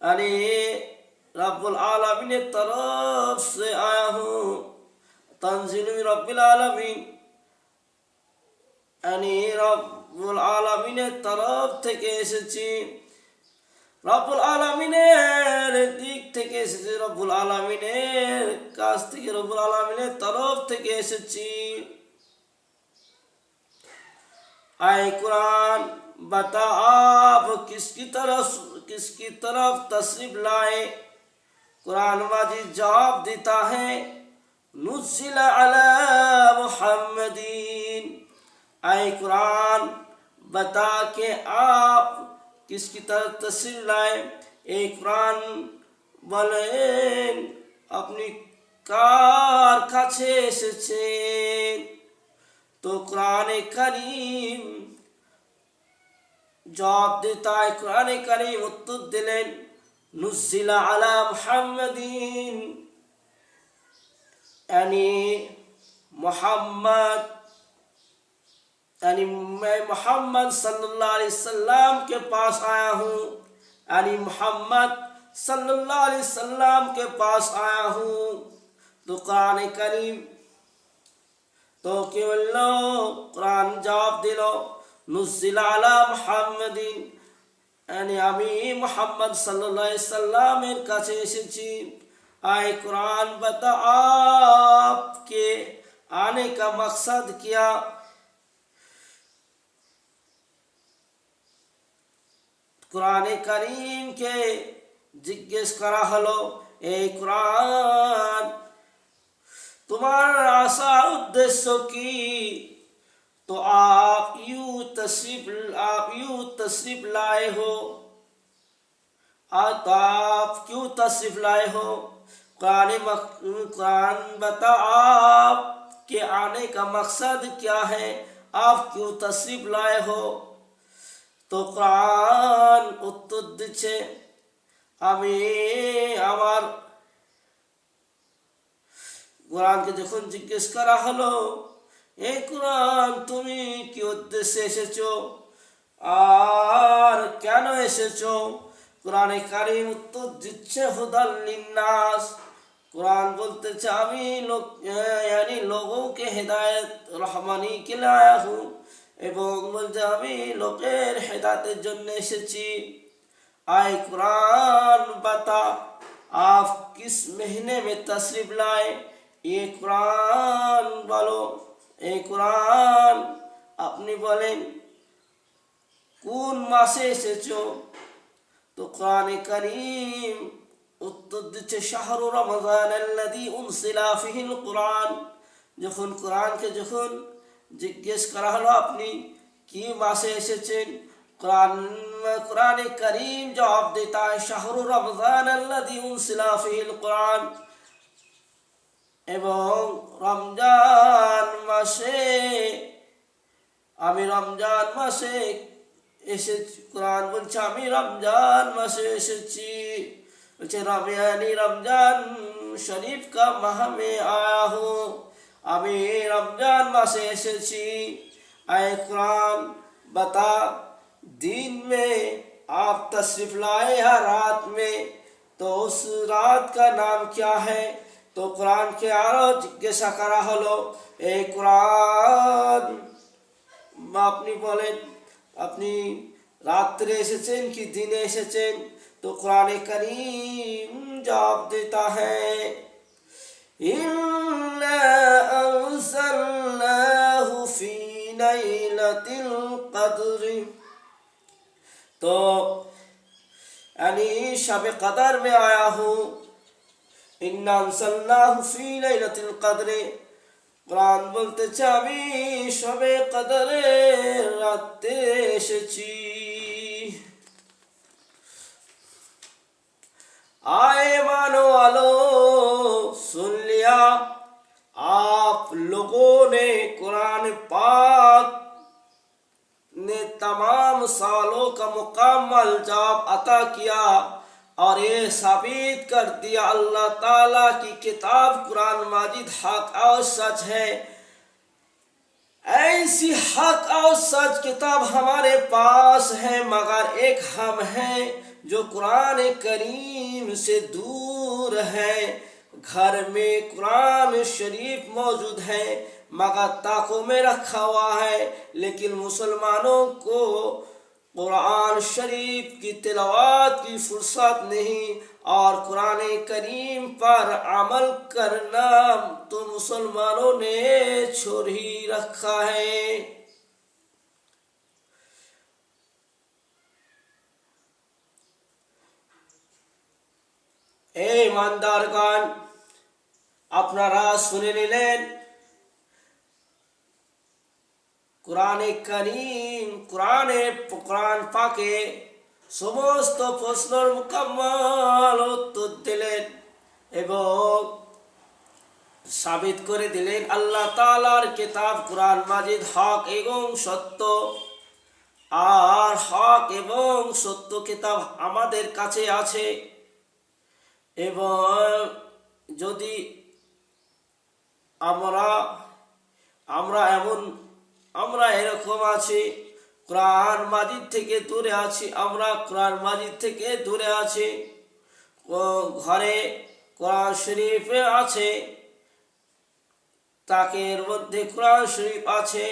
Speaker 1: यानी रब्बुल आलमीन तरफ से आया हूँ। तंजील मिन रब्बिल आलमीन यानी रब्बुल आलमीन तरफ থেকে এসেছি। রব্বুল আলামিনের দিক থেকে এসেছি, রব্বুল আলামিনের কাছ থেকে, রব্বুল আলামিনের তরফ থেকে এসেছি। आए कुरान बता आप किसकी तरफ तशरीफ लाए। कुरान माजिद जवाब देता है, नुज़्ज़िल अला मुहम्मदीन। आए कुरान बता के आप किसकी तरफ तशरीफ लाए। एक कुरान বলেন अपनी কার কাছে এসেছেন। तो कुरान करीम जवाब देता है, कुरान करीम उत्तर दिलेन नुज़्ज़िला अला मुहम्मदीन, यानी मोहम्मद, यानी मैं मोहम्मद सल्लल्लाहु अलैहि वसल्लम के पास आया हूँ, यानी मोहम्मद सल्लल्लाहु अलैहि वसल्लम के पास आया हूँ। तो कुरान करीम तो केवल कुरान जवाब दिलो नुज़्ज़िला अला मुहम्मदीन, यानी আমি मोहम्मद सल्लल्लाहु अलैहि वसल्लमेর কাছে এসেছি। आए कुरान बता आपके आने का मकसद क्या। कुरान करीम के জিজ্ঞেস করা হলো, এই कुरान তোমার आशा उद्देश्य की। तो आप यूं तशरीफ लाए हो। तो आप क्यों तशरीफ लाए हो। कुरान बता आप के आने का मकसद क्या है, आप क्यों तशरीफ लाए हो। तो कुरान उत्तर দিচ্ছে, আমি আমার কুরআনকে যখন জিজ্ঞেস করা হলো, এই কুরআন তুমি কি উদ্দেশ্যে এসেছো আর কেন এসেছো। কুরআনে কারীম উত্তর দিচ্ছে হুদাল লিন্নাস। कुरान बोलते আমি यानी लोगों के हिदायत रहमानी के लिए आया हूँ, এবং বলতে আমি লোকের হেদায়েতের জন্য এসেছি। आए कुरान बता आप किस महीने में तशरीफ लाए। ये कुरान बोलो, ये कुरान अपनी बोलें কোন মাসে এসেছো। তো কুরআন কারীম উত্তর দিচ্ছে শাহরু রমাদান আল্লাযী উনসিলা ফিহিল কুরআন। যখন কুরআনকে যখন জিজ্ঞেস করা হলো আপনি কি মাসে এসেছেন, कुरान करीम जवाब देता है शाहरु रमजान अल्लज़ी उनसिला फीहिल कुरान, এবং রমজান মাসে আমি রমজান মাসে এসেছি। কুরআন বলছে আমি রমজান মাসে এসেছি। বলছে यानी रमजान शरीफ का माह में आया हूँ, আমি রমজান মাসে এসেছি। आए कुरान बता दिन में आप तशरीफ लाए या रात में, तो उस रात का नाम क्या है। तो कुरान के आरो जिज्ञासा करा हलो, ए कुरान আপনি বলেন আপনি রাত্রে এসেছেন কি দিনে এসেছেন। तो कुरान करीम जवाब देता है, इन्ना अंज़लनाहु फी लैलतिल क़द्र। तो यानी शब कदर में आया हूँ। इन्ना अंज़लनाहु फी लैलतिल क़द्र। कुरान বলতেছে আমি শবে কদরের রাতে এসেছি। आए मानो वालो सुन लिया, आप लोगों ने कुरान पाक ने तमाम सालों का मुकम्मल जवाब अता किया और ये साबित कर दिया अल्लाह ताला की किताब कुरान माजिद हक और सच है। ऐसी हक और सच किताब हमारे पास है, मगर एक हम हैं जो कुरान करीम से दूर है। घर में कुरान शरीफ मौजूद है मगर ताकों में रखा हुआ है, लेकिन मुसलमानों को कुरान शरीफ की तिलावत की फुर्सत नहीं और कुरान करीम पर अमल करना तो मुसलमानों ने छोड़ ही रखा है। ए ईमानदारगण, अपना राज सुने लें। कुरान करीम कुरान পাকে সমস্ত প্রশ্নের মুকাম্মাল উত্তর দিলেন এবং সাবিত করে দিলেন আল্লাহ তাআলার কিতাব কুরআন মাজিদ হক এবং সত্য। আর হক এবং সত্য কিতাব আমাদের কাছে আছে এবং যদি আমরা এরকম আছি কুরআন মাজিদ থেকে দূরে আছি, আমরা কুরআন মাজিদ থেকে দূরে আছি। ঘরে কুরআন শরীফ আছে, তাকের মধ্যে কুরআন শরীফ আছে,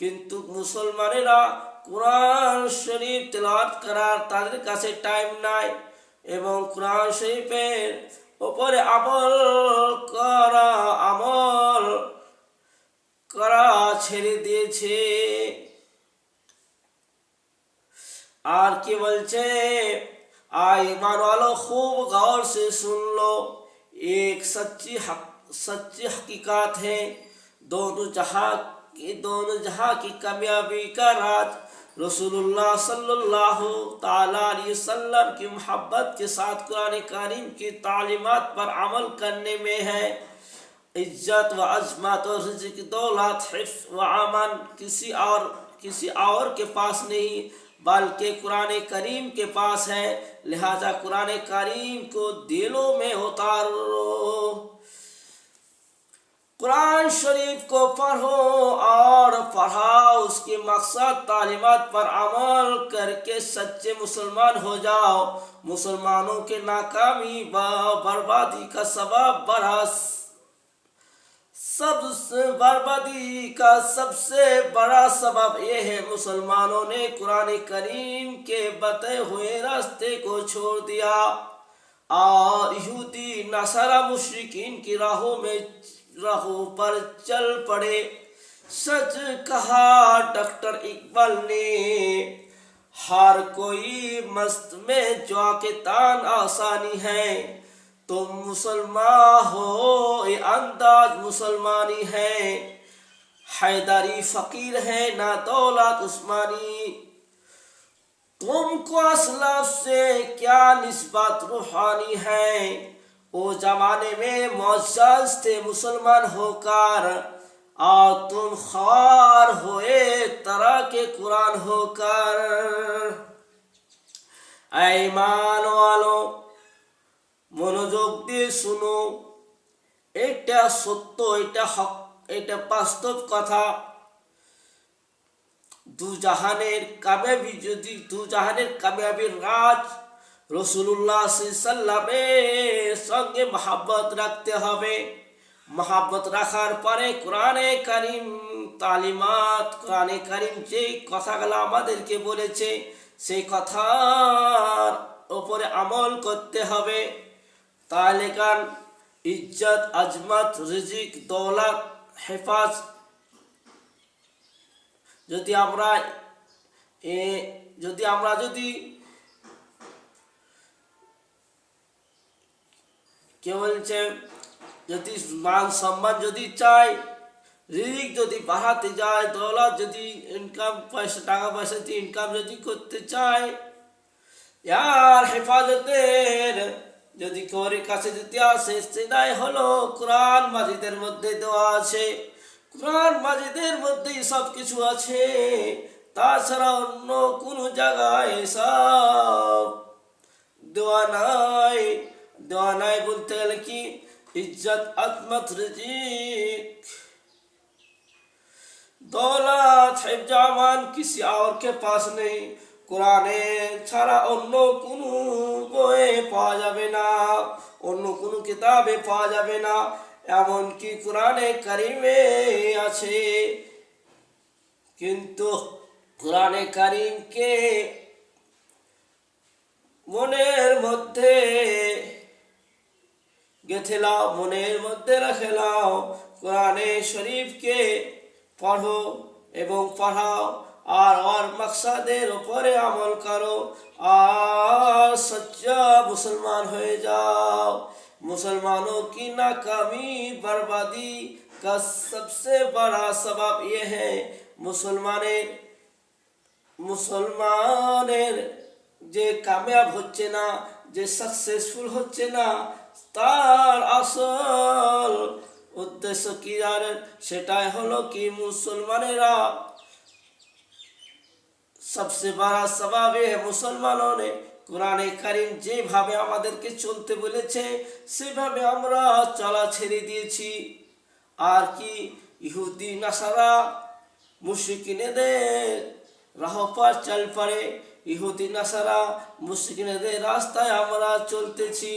Speaker 1: কিন্তু মুসলমানেরা কুরআন শরীফ তেলাওয়াত করার তাদের কাছে টাইম নাই এবং কুরআন শরীফের উপরে আমল করা ছেড়ে দিয়েছে। আর কি বলছে, ईमान वालों खूब गौर से सुन लो, एक सच्ची हकीकत है। दोनों जहां की कामयाबी का राज रसूलुल्लाह सल्लल्लाहु ताला अलैहि वसल्लम की मोहब्बत के साथ कुरान करीम की तालीमात पर अमल करने में है। इज्जत व अजमत और रिज़्क़ दौलत हिफ्ज़ व अमन किसी और के पास नहीं बल्कि कुरान करीम के पास है। लिहाजा कुरान करीम को दिलों में उतारो, कुरान शरीफ को पढ़ो और पढ़ाओ, उसके मकसद तालीमात पर अमल करके सच्चे मुसलमान हो जाओ। मुसलमानों के नाकामी व बर्बादी का सबसे बड़ा सबब यह है मुसलमानों ने कुरान करीम के बताए हुए रास्ते को छोड़ दिया और यहूदी नसारा मुशरिकीन की राहों पर चल पड़े। सच कहा डॉक्टर इकबाल ने, हर कोई मस्त में जो के तान आसानी है। तुम मुसलमान हो ये अंदाज मुसलमानी है। हैदरी फकीर है ना दौलत उस्मानी। तुमको असलाफ से क्या निस्बत रूहानी है। वो जमाने में मुअज़्ज़ज़ थे मुसलमान होकर और तुम ख्वार हुए तरह के कुरान होकर। ईमान वालों মনোযোগ দিয়ে শুনো, এটা সত্য, এটা হক, এটা বাস্তব কথা। দুজাহানের কামিয়াবির রাজ রাসূলুল্লাহ সাল্লাল্লাহু সঙ্গে মহব্বত রাখতে হবে। মহব্বত রাখার পরে কোরআনে কারীম তালিমাত, কোরআনে কারীম যে কথাগুলো আমাদেরকে বলেছে সেই কথার উপরে আমল করতে হবে। তাহলে কান ইজ্জত আজমত রিজিক দৌলত হেফাজ যদি আমরা কে বলছে, যদি মান সম্মান যদি চাই, রিজিক যদি বাড়াতে যায়, দৌলত যদি ইনকাম টাকা পয়সা দিয়ে ইনকাম যদি করতে চাই, यार হেফাজতের যদি কারোর কাছে দ্বিতীয় আসে সেটাই হলো কোরআন মাজিদের মধ্যে দেওয়া আছে। কোরআন মাজিদের মধ্যেই সব কিছু আছে, তাছাড়া অন্য কোনো জায়গায় সব দেওয়া নাই। দেওয়া নাই বলতে গেলে কি, इज्जत अजमत रिज़िक दौलत हिफ्ज़ अमान किसी और के पास नहीं। কোরআনে ছাড়া অন্য কোনো বইয়ে পাওয়া যাবে না, অন্য কোনো কিতাবে পাওয়া যাবে না, এমনকি কোরআনে কারিমে আছে। কিন্তু কোরআনে কারিমকে মনের মধ্যে গেঁথে লাও, মনের মধ্যে রেখে লাও। কোরআনে শরীফকে পড়ো এবং পড়াও और मकसদের উপরে আমল করো और सच्चा मुसलमान हो जाओ। मुसलमानों की नाकामी बर्बादी का सबसे बड़ा सबब ये है মুসলমানের যে কামিয়াব হচ্ছে না, যে সাকসেসফুল হচ্ছে না, তার আসল উদ্দেশ্য কি জানেন? সেটাই হলো কি মুসলমানেরা सबसे बड़ा सबब है मुसलमानों ने কোরআনে কারিম যেভাবে আমাদেরকে চলতে বলেছে সেভাবে আমরা চলা ছেড়ে দিয়েছি। আর কি ইহুদি নাসারা মুশরিকিনদের রাহ पर चल पड़े, ইহুদি নাসারা মুশরিকিনদের রাস্তায় আমরা চলতেছি।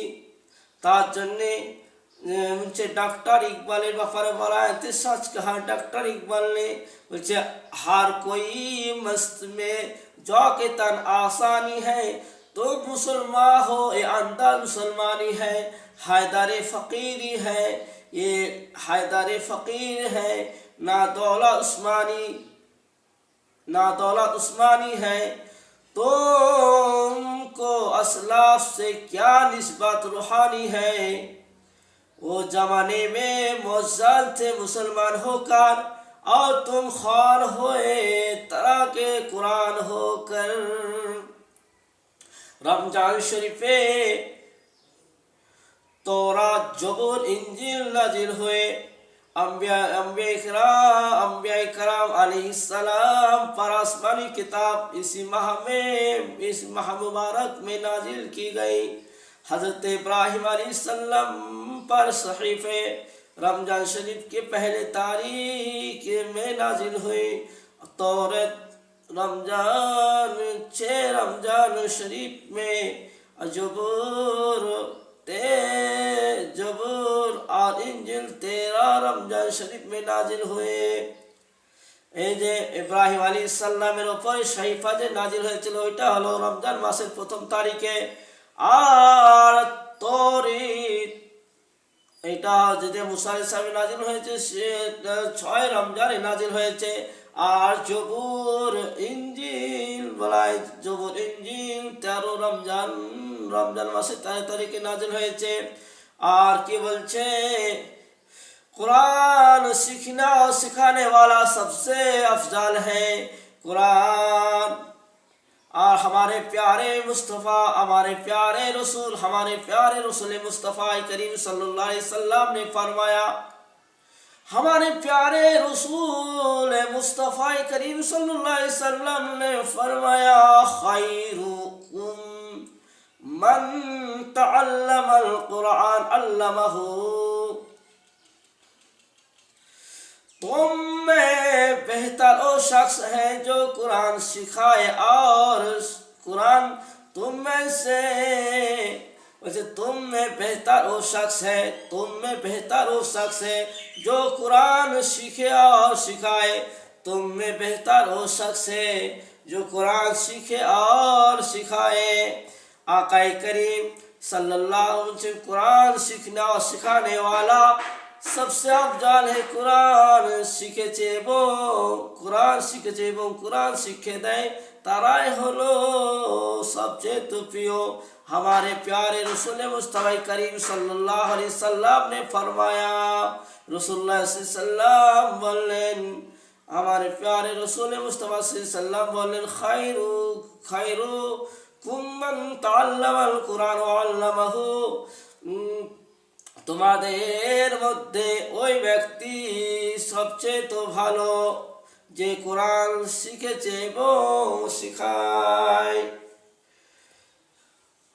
Speaker 1: তার জন্যে डॉक्टर इकबाल ব্যাপারে বলা है, सच कहा डॉक्टर इकबाल ने, बोलते हर कोई मस्त में जो के तन आसानी है, तो मुसलमान हो ये अंदर मुसलमानी है। हैदर फ़कीरी है, ये हैदर फ़कीर है, ना दौलत उस्मानी है। तुमको असलाफ से क्या निस्बत रूहानी है। वो जमाने में मुअज़्ज़ज़ थे मुसलमान होकर, और तुम ख्वार होए तरह के कुरान होकर। रमजान शरीफे तौरात जबूर इंजील नाजिल हुए। अंबिया कराम अलैहिस्सलाम पर आसमानी किताब इस माह मुबारक में नाजिल की गई। हज़रत इब्राहिम अलैहिस्सलाम पर सहीफ़े रमजान शरीफ के पहले तारीख में नाजिल हुई। तौरात रमजान शरीफ में जबूर और इंजिल 13 रमजान शरीफ में नाजिल हुए। এই যে ইব্রাহিম আলাইহিস সালামের উপর সহিফা যে নাজিল হয়েছিল ওইটা হলো রমজান মাসের প্রথম তারিখে। আর তৌরাত এটা যেটা মুসা আলাইহিস সালামে নাজিল হয়েছে সে 6 রমজানে নাজিল হয়েছে। আর জবুর ইনজিল বলাই, জবুর ইনজিল 13 রমজান মাসের 13 তারিখে নাজিল হয়েছে। আর কি বলছে, कुरान सीखना और सिखाने वाला सबसे अफजल है कुरान। और हमारे प्यारे मुस्तफ़ा, हमारे प्यारे रसूल मुस्तफ़ा करीम सल्लल्लाहु अलैहि वसल्लम ने फरमाया, हमारे प्यारे रसूल मुस्तफ़ा करीम सल्लल्लाहु अलैहि वसल्लम ने फरमाया, खैरुकुम मन तअल्लमल कुरान अल्लमहु। तुम में बेहतर वो शख्स है जो कुरान सिखाए, और कुरान तुम में से वैसे तुम में बेहतर वो शख्स है जो कुरान सीखे और सिखाए। तुम में बेहतर वो शख्स है जो कुरान सीखे और सिखाए। आका करीम सल्लल्लाहु अलैहि वसल्लम कुरान सीखने और सिखाने वाला सबसे अफजल है। कुरान শিখেছে এবং कुरान শিখে দেয় তারাই হলো সবচেয়ে প্রিয়। हमारे प्यारे रसूल मुस्तफ़ा करीम सल्लल्लाहु अलैहि वसल्लम ने फरमाया, रसूलुल्लाह सल्लल्लाहु अलैहि वसल्लम बोलेन, हमारे प्यारे रसूल मुस्तफ़ा सल्लल्लाहु अलैहि वसल्लम बोलेन, কুম্মান তাআল্লামাল কুরআন ওয়া আল্লামাহু, তোমাদের মধ্যে ওই ব্যক্তি সবচেয়ে তো ভালো যে কোরআন শিখেছে এবং শিখায়।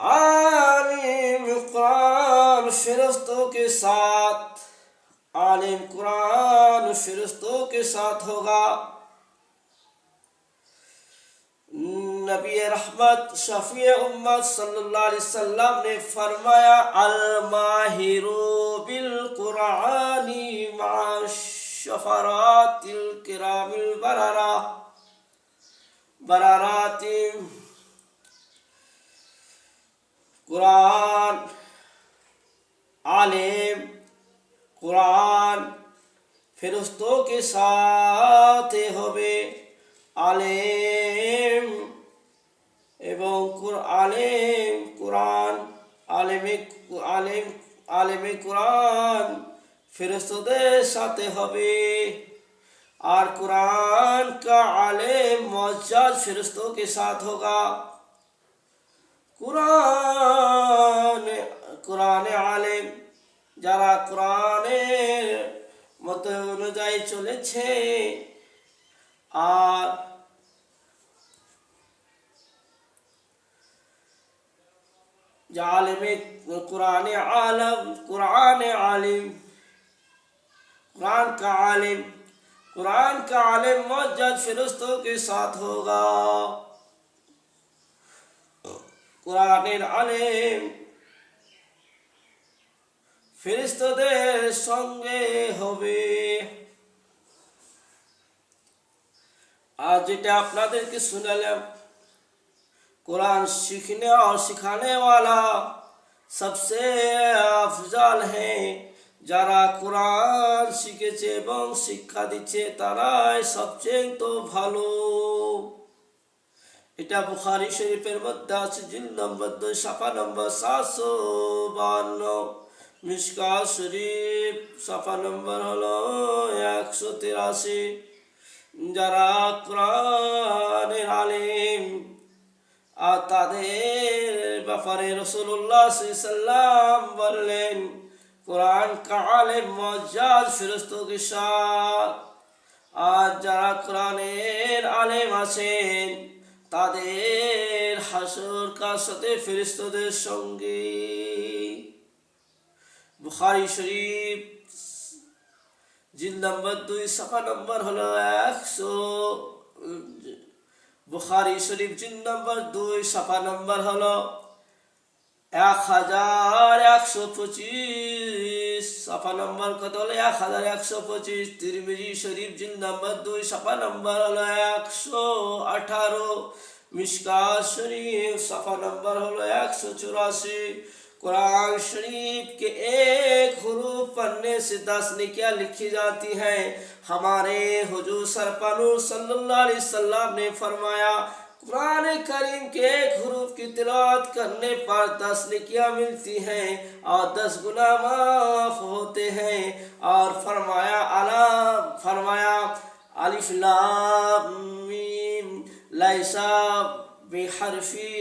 Speaker 1: आलिम कुरान फरिश्तों के साथ, आलिम कुरान फरिश्तों के साथ होगा। नबी रहमत शफी उम्मत सल्लल्लाहु अलैहि वसल्लम ने फरमाया, अल माहिरू बिल कुरानी मा शफरातिल किरामिल बरारातिम। कुरान आलिम कुरान फरिश्तों के साथ होबे। आलिम এবং আলেমে কুরআন ফেরেশতাদের সাথে হবে। আর कुरान का आलिम मुअज्जज फरिश्तों के साथ होगा। কুরআনে আলেম যারা কুরআনের মত অনুযায়ী চলেছে, আর आलिम कुरान आलम कुरान आलिम कुरान का आलिम मुअज्जज फरिश्तों के साथ होगा। कुरानेर आलिम ফেরেশতাদের সঙ্গে হবে। आज যেটা আপনাদেরকে শোনালাম, कुरान सीखने और सिखाने वाला सबसे अफजल है যারা कुरान শিখেছে এবং শিক্ষা দিচ্ছে, তারাই সবচেয়ে তো ভালো। এটা বুখারী শরীফের মধ্যে আছে, জিলদ নম্বর 2 সাফা নম্বর 752। মিশকাত শরীফ সাফা নম্বর হলো 183। যারা কুরআনের আলিম, আর তাদের ব্যাপারে রাসূলুল্লাহ সাল্লাল্লাহু আলাইহি ওয়াসাল্লাম বললেন, কুরআন কা আলিম মুअज्जज ফেরেশতাओं के साथ। আর যারা কুরআনের আলিম আছেন, তাদের হাসর কার সাথে ফেরেশতাদের সঙ্গে। বুখারী শরীফ জিলদ নম্বর 2 সাফা নম্বর হলো 100। বুখারী শরীফ জিলদ নম্বর 2 সাফা নম্বর হলো 1125। সাফা নম্বর কত হলো 1125। তিরমিজি শরীফ জিলদ নম্বর 2 সাফা নম্বর হলো 118। মিশকাত শরীফ সাফা নম্বর হলো 184। कुरान शरीफ के एक हुरूफ पढ़ने से 10 नेकियां लिखी जाती हैं। हमारे हुजूर सरपनुर सल्लल्लाहु अलैहि वसल्लम ने फरमाया, कुरान करीम के एक हुरूफ की तिलावत करने पर 10 नेकियां मिलती हैं और 10 गुनाह माफ होते हैं। और फरमाया अलिफ लाम मीम लैसा बिहरफी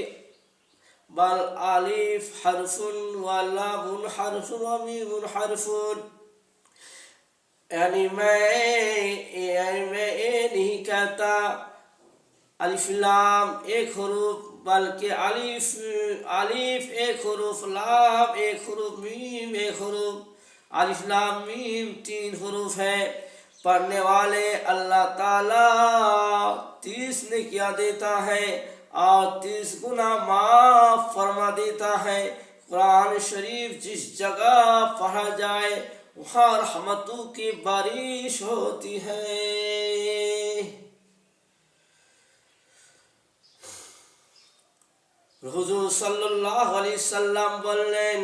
Speaker 1: बल आलिफ हरफुन व लामुन हरफुन व मीमुन हरफुन। यानी मैं ये नहीं कहता अलिफ लाम एक हुरूफ, बल्कि अलिफ एक हुरूफ, लाम एक हुरूफ, मीम एक हुरूफ। अलिफ लाम मीम 3 हुरूफ है। पढ़ने वाले अल्लाह ताला 30 नेकियां देता है और 30 गुना माफ फरमा देता है। कुरान शरीफ जिस जगह पढ़ा जाए वहाँ रहमतों की बारिश होती है। हुजूर सल्लल्लाहु अलैहि वसल्लम बोलें,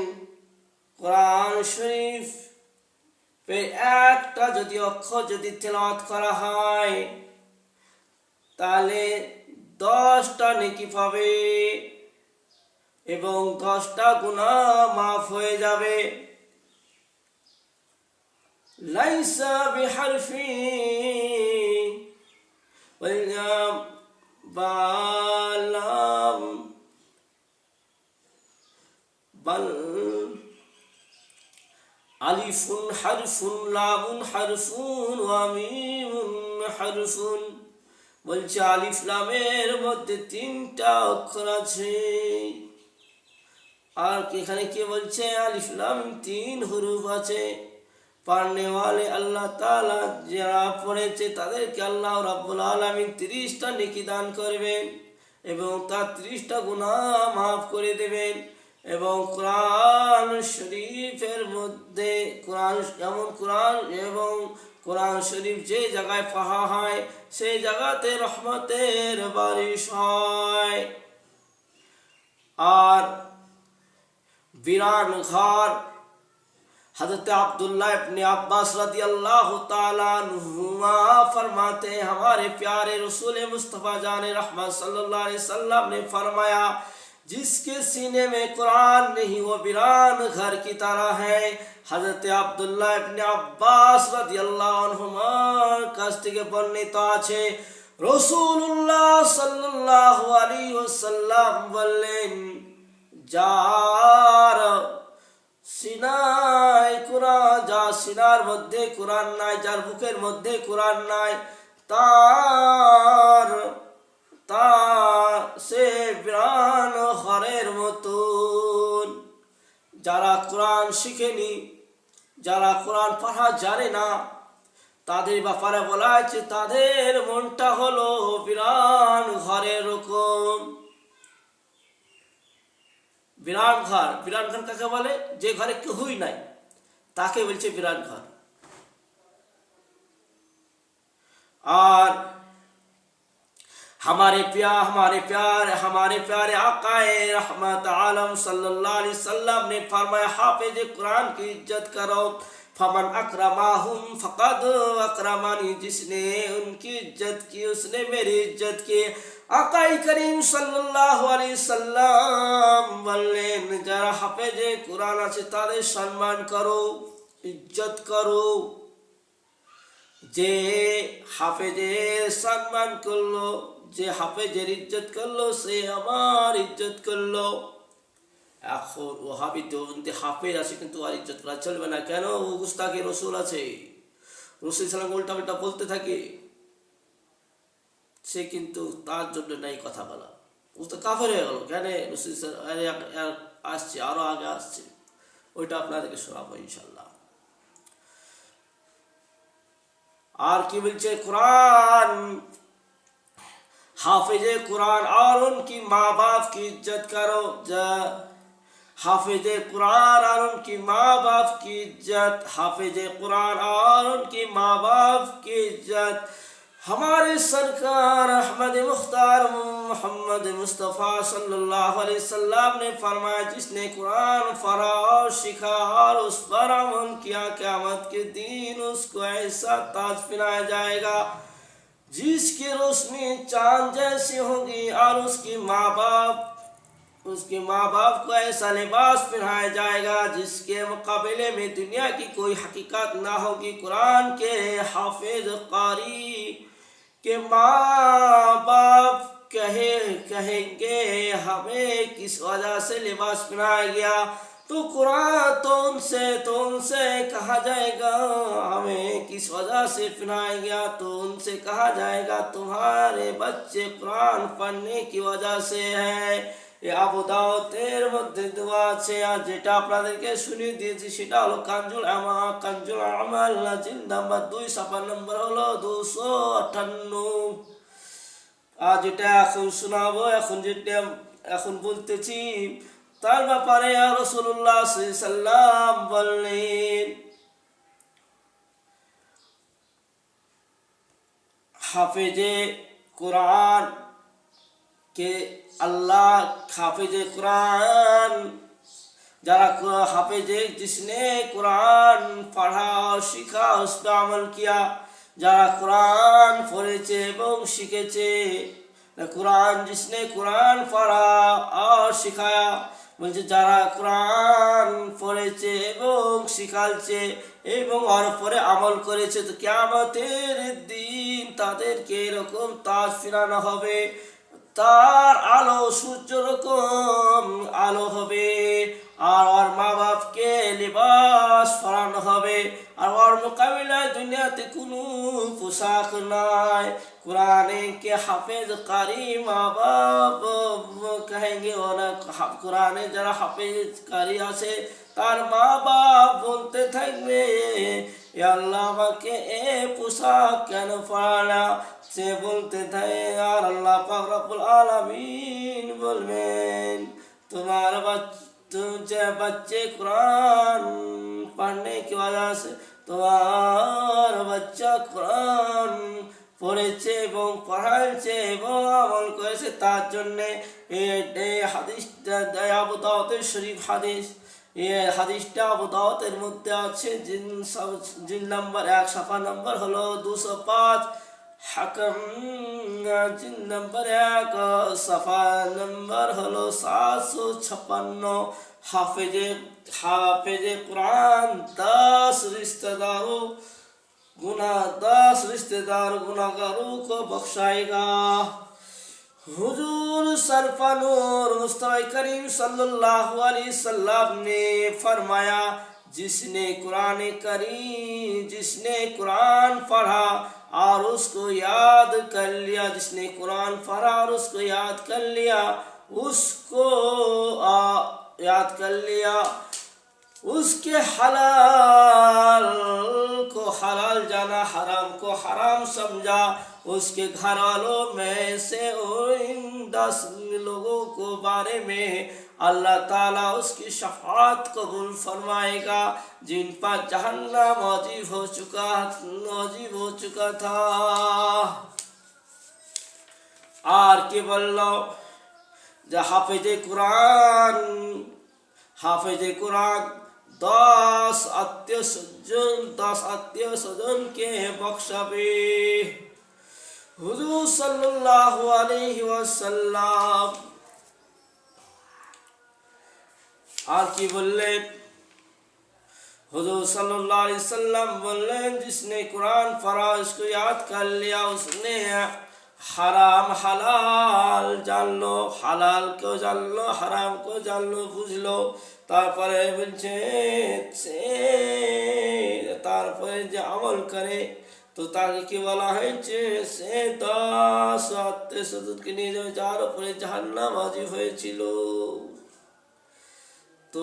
Speaker 1: कुरान शरीफ पे একটা যদি অক্ষর যদি তেলাওয়াত করা হয়, তাহলে 10টা নেকি পাবে এবং 10টা গুনাহ মাফ হয়ে যাবে। লাইসা বিহারফি বালাম আলিফুন হারফুন, লামুন হারফুন, ওয়া মিমুন হারফুন। বলছে আলিফ লামের মধ্যে 3টা অক্ষর আছে। আর এখানে কি বলছে? আলিফ লাম 3 হুরুফ আছে। পড়নে ওয়ালে আল্লাহ তাআলা যারা পড়েছে তাদেরকে আল্লাহ রাব্বুল আলামিন 30টা নেকি দান করবেন এবং তার 30টা গুনাহ মাফ করে দেবেন। এবং কোরআন শরীফের মধ্যে কোরআন শরীফ যে জায়গায় পড়া হয় সেই জায়গাতে রহমতের বারিশ হয়। আর বিরান ঘর हज़रत अब्दुल्लाह इब्न अब्बास रदियल्लाहु ताला अन्हुमा फरमाते हैं, हमारे प्यारे रसूल मुस्तफ़ा जान रहमत सल्लल्लाहु अलैहि वसल्लम ने फरमाया, जिसके सीने में कुरान नहीं वो वीरान घर की तरह है। हज़रत अब्दुल्लाह इब्न अब्बास रदियल्लाहु अन्हुमा কাছ থেকে বর্ণিত আছে, রাসূলুল্লাহ সাল্লাল্লাহু আলাইহি ওয়াসাল্লাম বললেন, যার সিনায় কুরআন, যার সিনার মধ্যে কুরআন নাই, যার বুকের মধ্যে কুরআন নাই, তার সে বিরান ঘরের মতন। যারা কোরআন শিখেনি, যারা কোরআন পড়া জানে না, তাদের ব্যাপারে বলা হয়েছে তাদের মনটা হলো বিরান ঘরের রকম। বিরান ঘর, বিরান ঘর কাকে বলে? যে ঘরে কেউই নাই তাকে বলছে বিরান ঘর। और हमारे प्यारे आकाए रहमत आलम सल्लल्लाहु अलैहि वसल्लम ने फरमाया, हाफिज कुरान की इज्जत करो, फमन अकरमाहुम फकद अकरमानी, जिसने उनकी इज्जत की उसने मेरी इज्जत की। आकाए करीम सल्लल्लाहु अलैहि वसल्लम বললেন, যারা হাফেজে কুরআন আছে তাদের সম্মান করো, ইজ্জত করো। যে হাফেজের সম্মান করলো, যে হাফেজের ইজ্জত করলো, সে আমার ইজ্জত করলো। এখন ওহাবি দেওবন্দি হাফেজ আছে কিন্তু আর ইজ্জত করা চলবে না। কেন? ও গুস্তাখে রসুল আছে, রসুল সালাম উল্টা পাল্টা বলতে থাকে, সে কিন্তু তার জন্য নাই কথা বলা। ও তো কাফের হয়ে গেল। কেন? রসুল আসছে, আরো আগে আসছে, ওইটা আপনাদেরকে শোনাবো ইনশাল্লাহ। और की बोलছে कुरान, हाफिजे कुरान और उनकी माँ बाप की इज्जत करो। हाफिजे कुरान और उनकी माँ बाप की इज्जत, हाफिजे कुरान और उनकी माँ बाप की इज्जत। हमारे सरकार अहमद मुख्तार मोहम्मद मुस्तफ़ा सल्लल्लाहु अलैहि वसल्लम ने फरमाया, जिसने कुरान पढ़ा और सीखा और उस पर अमल किया, क़यामत के दिन उसको ऐसा ताज पहनाया जाएगा जिसकी रोशनी चांद जैसी होगी, और उसके माँ बाप को ऐसा लिबास पहनाया जाएगा जिसके मुकाबले में दुनिया की कोई हकीकत ना होगी। कुरान के हाफिज कारी के माँ बाप कहेंगे हमें किस वजह से लिबास पहनाया गया, तो कुरान तो उनसे कहा जाएगा हमें किस वजह से पहनाया गया, तो उनसे कहा जाएगा तुम्हारे बच्चे कुरान पढ़ने की वजह से है। ये আবু দাউদের মধ্যে দোয়া আছে। আর যেটা আপনাদেরকে শুনিয়ে দিয়েছি সেটা হলো কানজুল আমাল জিলদ নাম্বার 2 সাফা নম্বর হলো 258। আর যেটা এখন শোনাবো, এখন বলতেছি তার ব্যাপারে রাসূলুল্লাহ সাল্লাল্লাহু আলাইহি ওয়াসাল্লাম বললেন, হাফেজে কুরআন के अल्लाह हाफिज कुरान, जरा हाफिज जिसने कुरान पढ़ा और सीखा उस पर अमल किया, जरा कुरान पढ़ेছে এবং শিখেছে। कुरान जिसने कुरान पढ़ा और सिखाया, বলছে যারা কুরআন পড়েছে এবং শিখাচ্ছে এবং ওর উপরে আমল করেছে, তো কিয়ামতের দিন তাদেরকে এরকম তাজ ফিরানো হবে, তার আলো সূর্য রকম আলো হবে। আর মা বাপকে লিবাস পরানো হবে, আর ওর মোকাবিলায় দুনিয়াতে কোনো পোশাক নাই। कुराने के हाफिज कारी माँ बाप कहेंगे, और कुराने जरा हाफिज कारी आसे तार माँ बाप बोलते থাকবে, আল্লাহ আমাকে এ পোশাক কেন পরালা। সে বলতে থাকে, আর আল্লাহ পাক রব্বুল আলামিন বলবেন, तुम्हारे बच्चे कुरान पढ़ने की वजह से তোমার বাচ্চা কোরআন পড়েছে এবং পড়াইছে এবং আমল করেছে, তার জন্যে এই হাদিসটা আবু দাউদের শরীফ হাদিস। এই হাদিসটা আবু দাউদের মধ্যে আছে, জিন নম্বর 1 সাফা নম্বর হলো 205, হাকম জিন নম্বর 1 সাফা নম্বর হলো 756। हाफिज कुरान 10 रिश्तेदार गुनाहगारों को बख्शाएगा। हुजूर सरफानूर मुस्तफा करीम सल्लल्लाहु अलैहि वसल्लम ने फरमाया, जिसने कुरान पढ़ा और उसको याद कर लिया, जिसने कुरान पढ़ा और उसको याद कर लिया, उसके हलाल को हलाल जाना, हराम को हराम समझा, उसके घर वालों में से इन 10 लोगों को बारे में अल्लाह ताला उसकी शफाअत कबूल फरमाएगा, जिन पर जहन्नम वाजिब हो चुका था। और के बोलो हाफिज कुरान 10 আত্মীয় স্বজনকে বখশাবে। হুজুর সাল্লাল্লাহু আলাইহি ওয়াসাল্লাম আর কি বললেন? হুজুর সাল্লাল্লাহु अलैहि वसल्लम बोलें, जिसने कुरान पढ़ा उसको याद कर लिया, उसने हराम हलाल जान लो, हलाल को जान लो, हराम को जान लो, बुझ लो। তারপরে বলছে তারপরে যে আমল করে তো তাকে কি বলা হয়েছে? সে 10 আত্মীয় স্বজনকে নিয়ে যাবে যার উপরে জাহান্নাম ওয়াজিব হয়েছিল। তো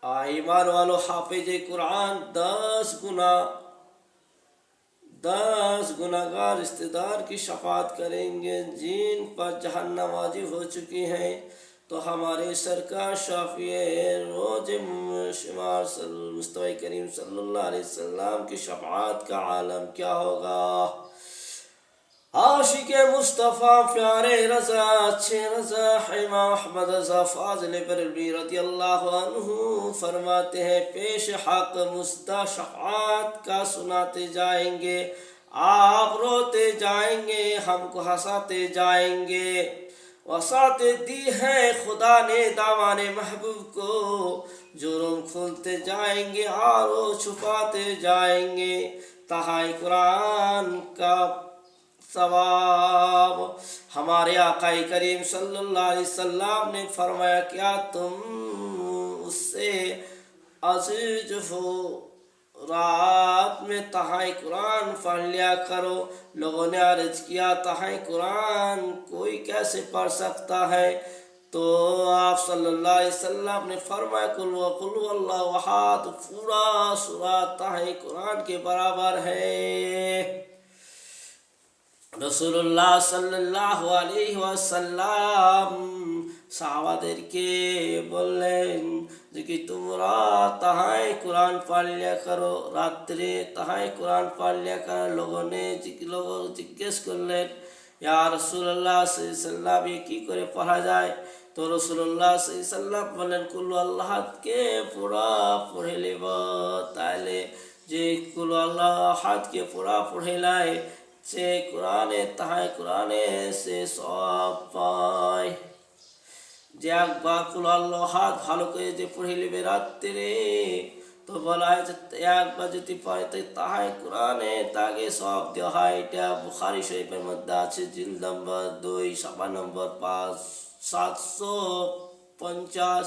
Speaker 1: ईमान वालों, हाफिज कुरान 10 गुनाहगार रिश्तेदार की शफाअत करेंगे जिन पर जहन्नम वाजिब हो चुकी है। तो हमारे सरकार शाफी रोज शुमार मुस्तफा करीम सल्लल्लाहु अलैहि वसल्लम की शफाअत का आलम क्या होगा? आशिक मुस्तफ़ा प्यारे रज़ा अच्छे रज़ा इमाम अहमद रज़ा फाज़िल बरेलवी रज़ियल्लाहु अन्हु फरमाते हैं, पेश हक मुस्दा शफ़ाअत का सुनाते जाएंगे, आप रोते जाएंगे, हमको हंसाते जाएंगे। वसाते दी है खुदा ने दामाने महबूब को, जुर्म खुलते जाएंगे और छुपाते जाएंगे। तहाई कुरान का सवाब हमारे आकाई करीम सल्लल्लाहु अलैहि वसल्लम ने फरमाया, क्या तुम उससे अजीज हो? रात में तहाई कुरान पढ़ लिया करो। लोगों ने अर्ज किया, तहाई कुरान कोई कैसे पढ़ सकता है? तो आप सल्लल्लाहु अलैहि वसल्लम ने फरमाया, कुल हुवल्लाहु अहद, पूरा सूरा तहाई कुरान के बराबर है। रसूलुल्लाह सल्लल्लाहु अलैहि वसल्लम সাহাবাদেরকে বললেন যে কি তোমরা তাহাই কোরআন পড় লিয়া করো, রাত্রে তাহাই কোরআন পড় লিয়া করো। লোক জিজ্ঞেস করলেন, ইয়া রাসূলুল্লাহ সাল্লাল্লাহু আলাইহি ওয়াসাল্লাম ये কি করে পড়া যায়? তো রাসূলুল্লাহ সাল্লাল্লাহু আলাইহি ওয়াসাল্লাম বলেন, কুল আল্লাহকে পুরা পড়ে নেব। তাহলে যে কুল আল্লাহকে পুরা পড়িলাই সে কোরআনে তাহাই কোরআনে সে সব পায়। যে একবার কুল আল্লাহ ভালো করে যে পড়ে নেবে রাত্রে, তো বলা হয় যে একবার যদি পড়ে তাহাই কোরআনে তাকে সব দেওয়া হয়। এটা বুখারী শরীফের মধ্যে আছে, জিলদ নম্বর 2 সাফা নম্বর 5 700 50।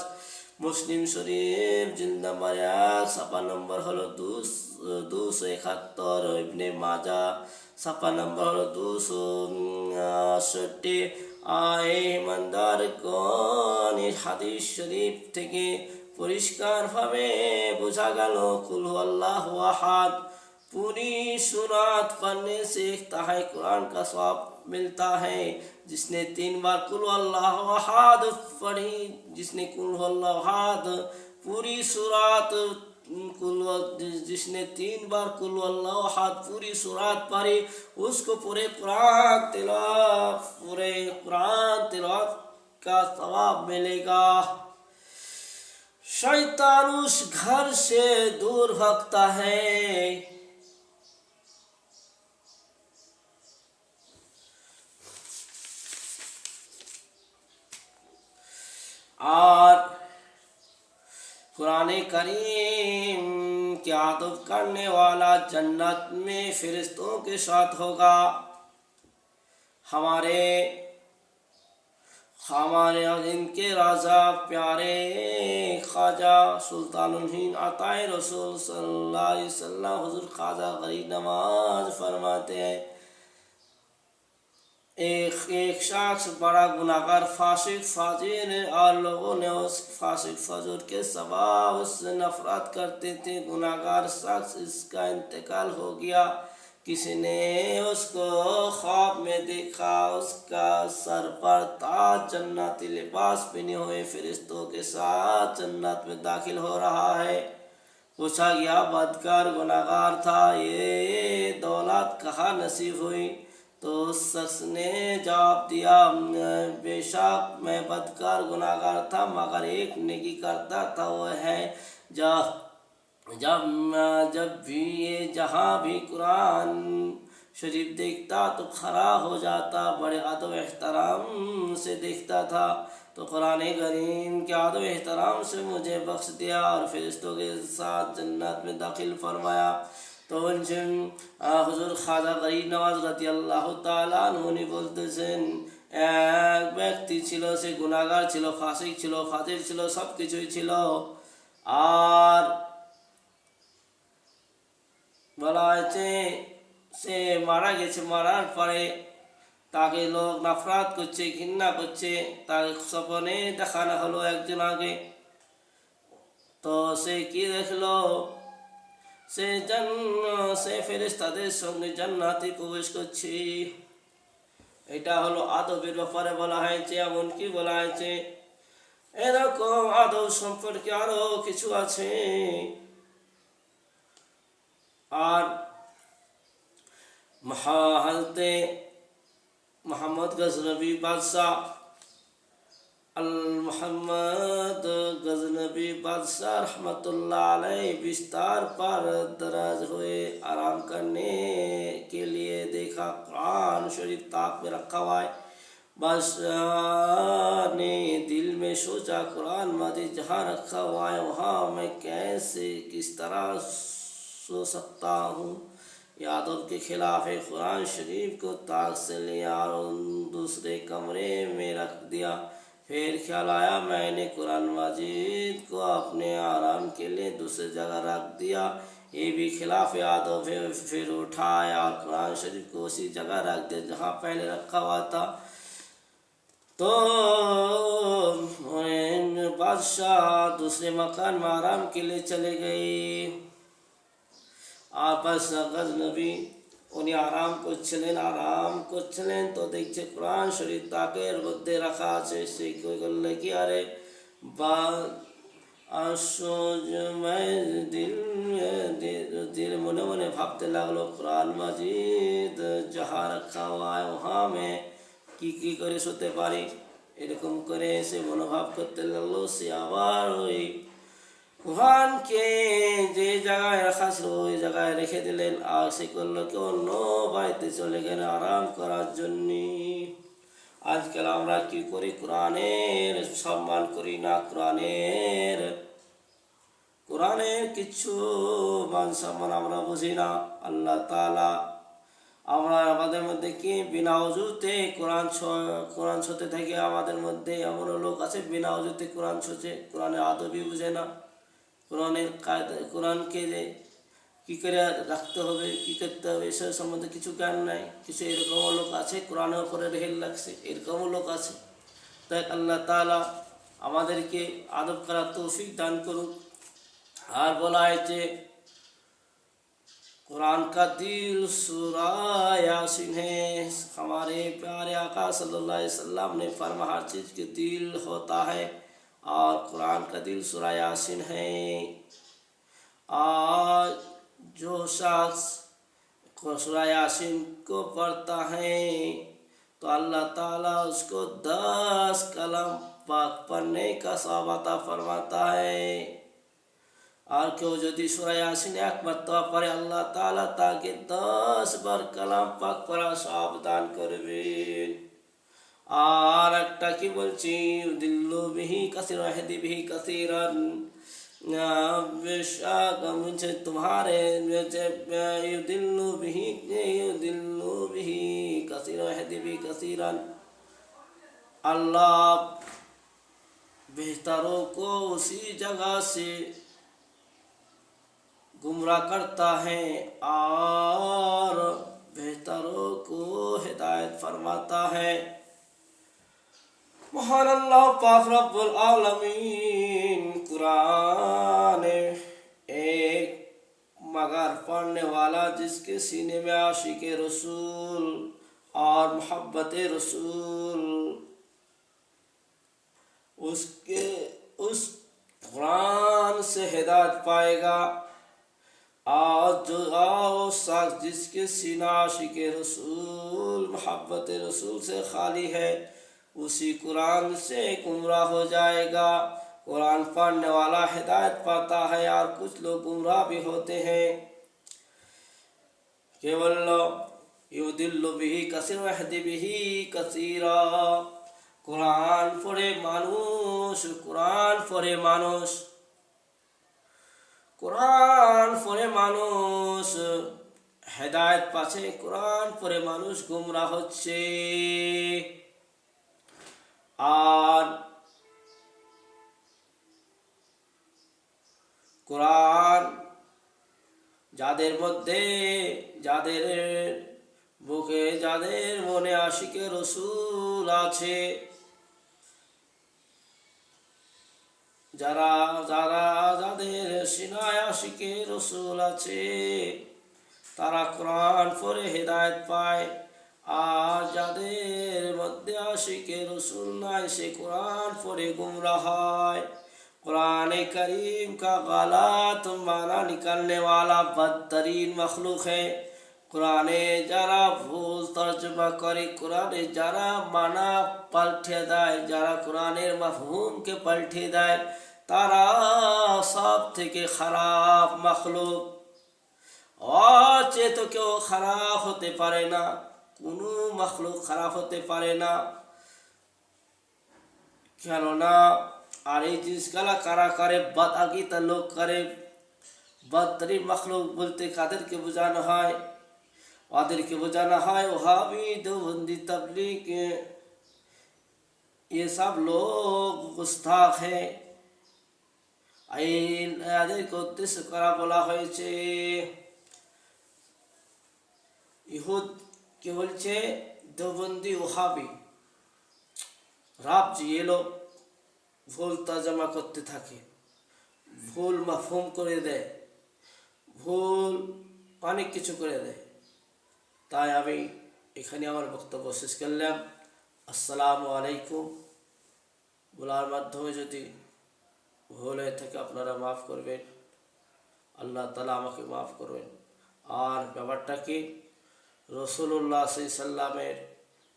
Speaker 1: মুসলিম শরীফ জিলদ নম্বর 1 ছাপা নম্বর হলো 271। ইবনে মাজা ছাপা নম্বর হলো 268। ইমানদারগণ এই হাদিস শরীফ থেকে পরিষ্কারভাবে বোঝা গেল কুল হুয়াল্লাহু আহাদ पूरी सूरत पढ़ने से ताहे कुरान का सवाब मिलता है। जिसने 3 बार कुल अल्लाहु अहद पढ़ी, जिसने कुल अल्लाहु अहद पूरी सूरत जिसने 3 बार कुल अल्लाहु अहद पूरी सूरत पढ़ी, उसको पूरे कुरान तिलावत का सवाब मिलेगा। शैतान उस घर से दूर भागता है। और कुरान करीम के अदब करने वाला जन्नत में फरिश्तों के साथ होगा। हमारे इनके राजा प्यारे ख्वाजा सुल्तानुल हिंद अताए रसूल सल्लल्लाहु अलैहि वसल्लम हुजूर ख्वाजा गरीब नवाज फरमाते हैं, एक शख्स बड़ा गुनाहगार फासिक फाजिर है और लोगों ने उस फासिक फाजिर के सबाब उससे नफरत करते थे। गुनाहगार शख्स इसका इंतकाल हो गया। किसी ने उसको ख्वाब में देखा, उसका सर पर ताज जन्नती लिबास पहने हुए फरिश्तों के साथ जन्नत में दाखिल हो रहा है। पूछा गया बदकार गुनाहगार था, ये दौलत कहाँ नसीब हुई? तो उस शख्स ने जवाब दिया, बेशक मैं बदकार गुनाहगार था मगर एक नेकी करता था, वो है जब भी ये जहाँ भी कुरान शरीफ देखता तो खड़ा हो जाता, बड़े अदब एहतराम से देखता था। तो कुरान करीम के अदब एहतराम से मुझे बख्श दिया और फरिश्तों के साथ जन्नत में दाखिल फरमाया। तो हुजूर ख्वाजा गरीब नवाज রাদিয়াল্লাহু তাআলা আনহু বলতেছেন, এক ব্যক্তি ছিল, সে গুনাহগার ছিল, ফাসিক ছিল, ফাজির ছিল, সব কিছুই ছিল। আর বলা হয়েছে সে মারা গেছে। মারার পরে তাকে লোক নফরত করছে, ঘৃণা করছে। তাকে স্বপ্নে দেখানো হলো একজন আগে। তো সে কি দেখলো? সে ফেরেশতাদের সঙ্গে জান্নাতে প্রবেশ করছে। এটা হলো আদবের ব্যাপারে বলা হয়েছে। এমনকি বলা হয়েছে এরকম আদব সম্পর্কে আরো কিছু আছে। আর হযরতে মোহাম্মদ গজনবী বাদশাহ मोहम्मद गजनबी बादशाह रहमतुल्लाह अलैह बिस्तर पर दराज हुए आराम करने के लिए देखा कुरान शरीफ ताक में रखा हुआ है। बादशाह ने दिल में सोचा, कुरान मजीद जहाँ रखा हुआ है वहाँ मैं कैसे किस तरह सो सकता हूँ? यादव के खिलाफ है। कुरान शरीफ को ताक से लिया और दूसरे कमरे में रख दिया। फिर ख्याल आया मैंने कुरान मजीद को अपने आराम के लिए दूसरी जगह रख दिया, ये भी खिलाफ आदब है। फिर उठाया और कुरान शरीफ को उसी जगह रख दिया जहाँ पहले रखा हुआ था। तो बादशाह दूसरे मकान में आराम के लिए चले गए। आपस गजनबी উনি আরাম করছিলেন তো দেখছে কোরআন শরীফ তাকের মধ্যে রাখা আছে। সে কই করলে কি, আরে বা दिल মনে মনে ভাবতে লাগলো কোরআন মাজিদ যাহা রাখা হয় ওহা মে কি করে শুতে পারি। এরকম করে সে মনোভাব করতে লাগলো। সে আবার ওই কুরআনকে যে জায়গায় রাখা ছিল ওই জায়গায় রেখে দিলেন। আর সে করলো কি, অন্য বাড়িতে চলে গেলেন আরাম করার জন্য। আজকাল আমরা কি করি, কোরআনের সম্মান করি না। কোরআনের কিছু মান সম্মান আমরা বুঝি না। আল্লাহ তাআলা আমরা আমাদের মধ্যে কি বিনা অজুতে কোরআন ছুঁতে থাকে। আমাদের মধ্যে এমন লোক আছে বিনা অজুতে কোরআন ছুঁচে, কোরআনের আদবই বুঝে না, কোরআনের কায়দা, কোরআনকে যে কী করে রাখতে হবে, কী করতে হবে এসব সম্বন্ধে কিছু জ্ঞান নাই। কিছু এরকমও লোক আছে, কোরআনের উপরে রেহেল লাগছে, এরকমও লোক আছে। তাই আল্লাহ তাআলা আমাদেরকে আদব করার তৌফিক দান করুক। আর বলা হয়েছে कुरान का दिल सूरा यासीन है। हमारे प्यारे आका सल्लल्लाहु अलैहि वसल्लम ने फरमाया हर चीज़ के दिल होता है और कुरान का दिल सूरा यासीन है। आज जो शख्स सूरा यासीन को पढ़ता है तो अल्लाह ताला उसको 10 कलम पाक पढ़ने का सवाब अता फरमाता है। और क्यों यदि सूरा यासीन एक मरतबा पढ़े अल्लाह ताला ताकि 10 बार कलाम पाक पढ़ा सवाब दान करবেন। আর একটা কি বলছি, দিল্লু বিহি কাসির হেদি বিহি কাসিরান, बेशक मुझे तुम्हारे दिल्लु बिही कसीर हेदी बिही कसीरन, अल्लाह बेहतरों को उसी जगह से गुमराह करता है और बेहतरों को हिदायत फरमाता है। महान अल्लाह पाक रब्बुल आलमीन कुरान एक मगर पढ़ने वाला जिसके सीने में आशिक रसूल और मोहब्बत रसूल उसके उस कुरान से हिदायत पाएगा। और जो शख्स जिसके सीना आशिक रसूल मोहब्बत रसूल से खाली है उसी कुरान से गुमराह हो जाएगा। कुरान पढ़ने वाला हिदायत पाता है और कुछ लोग गुमराह भी होते हैं। केवल युदिल्लु बिही कसीर व यहदी बिही कसीरा, कुरान पढ़े मानुष হেদায়েত পাচ্ছে, কোরআন পড়ে মানুষ গুমরাহ হচ্ছে। আর কোরআন যাদের মধ্যে, যাদের বুকে, যাদের মনে আশিকে রসুল আছে, যাদের সিনায় আশিকে রসুল আছে তারা কোরআন পড়ে হেদায়েত পায়। আর যাদের মধ্যে আশিকে রসুল নাই সে কোরআন পড়ে गुमराह হয়। कुरान करीम का गलत माना निकालने वाला बदतरीन मखलूक है। कुराने যারা ভুল তর্জমা করে, কোরআনে যারা মানা পাল্টে দেয়, যারা কোরআনের মাফহুমকে পাল্টে দেয় তারা সব থেকে খারাপ মখলুক। और চেয়ে তো কেউ খারাপ হতে পারে না, কোনো মখলুক খারাপ হতে পারে না। কেননা আর এই জিনিসগুলা কারা করে, বদআকিদা লোক করে। বদতরিন মখলুক বলতে কাদেরকে বোঝানো হয়? ওদেরকে বোঝানো হয় ওহাবি, দেওবন্দি, তবলিগ, ये सब लोग गुस्ताख है। এদেরকে উদ্দেশ্য করা বলা হয়েছে। ইহুদ কে বলছে দেওবন্দি, ওহাবি, রাবজি, ये लोग ভুল তর্জমা করতে থাকে, ভুল মাফহুম করে দেয়, ভুল অনেক কিছু করে দেয়। তাই আমি এখানে আমার বক্তব্য শেষ করলাম। আসসালামু আলাইকুম। বলার মাধ্যমে যদি ভুল হয়ে থাকে আপনারা মাফ করবেন, আল্লাহ তাআলা আমাকে মাফ করবেন। আর ব্যাপারটা কি, রাসূলুল্লাহ সাল্লাল্লাহু আলাইহি সাল্লামের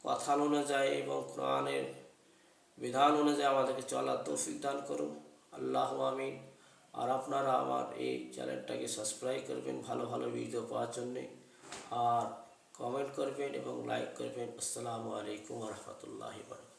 Speaker 1: কথা অনুযায়ী এবং কোরআনের বিধান অনুযায়ী আমাদেরকে চলার তৌফিক দান করুন, আল্লাহ আমিন। আর আপনারা আমার এই চ্যানেলটাকে সাবস্ক্রাইব করবেন ভালো ভালো ভিডিও পাওয়ার জন্যে, আর কমেন্ট করবেন এবং লাইক করবেন। আসসালামু আলাইকুম ওয়া রাহমাতুল্লাহি ওয়া বারাকাতুহু।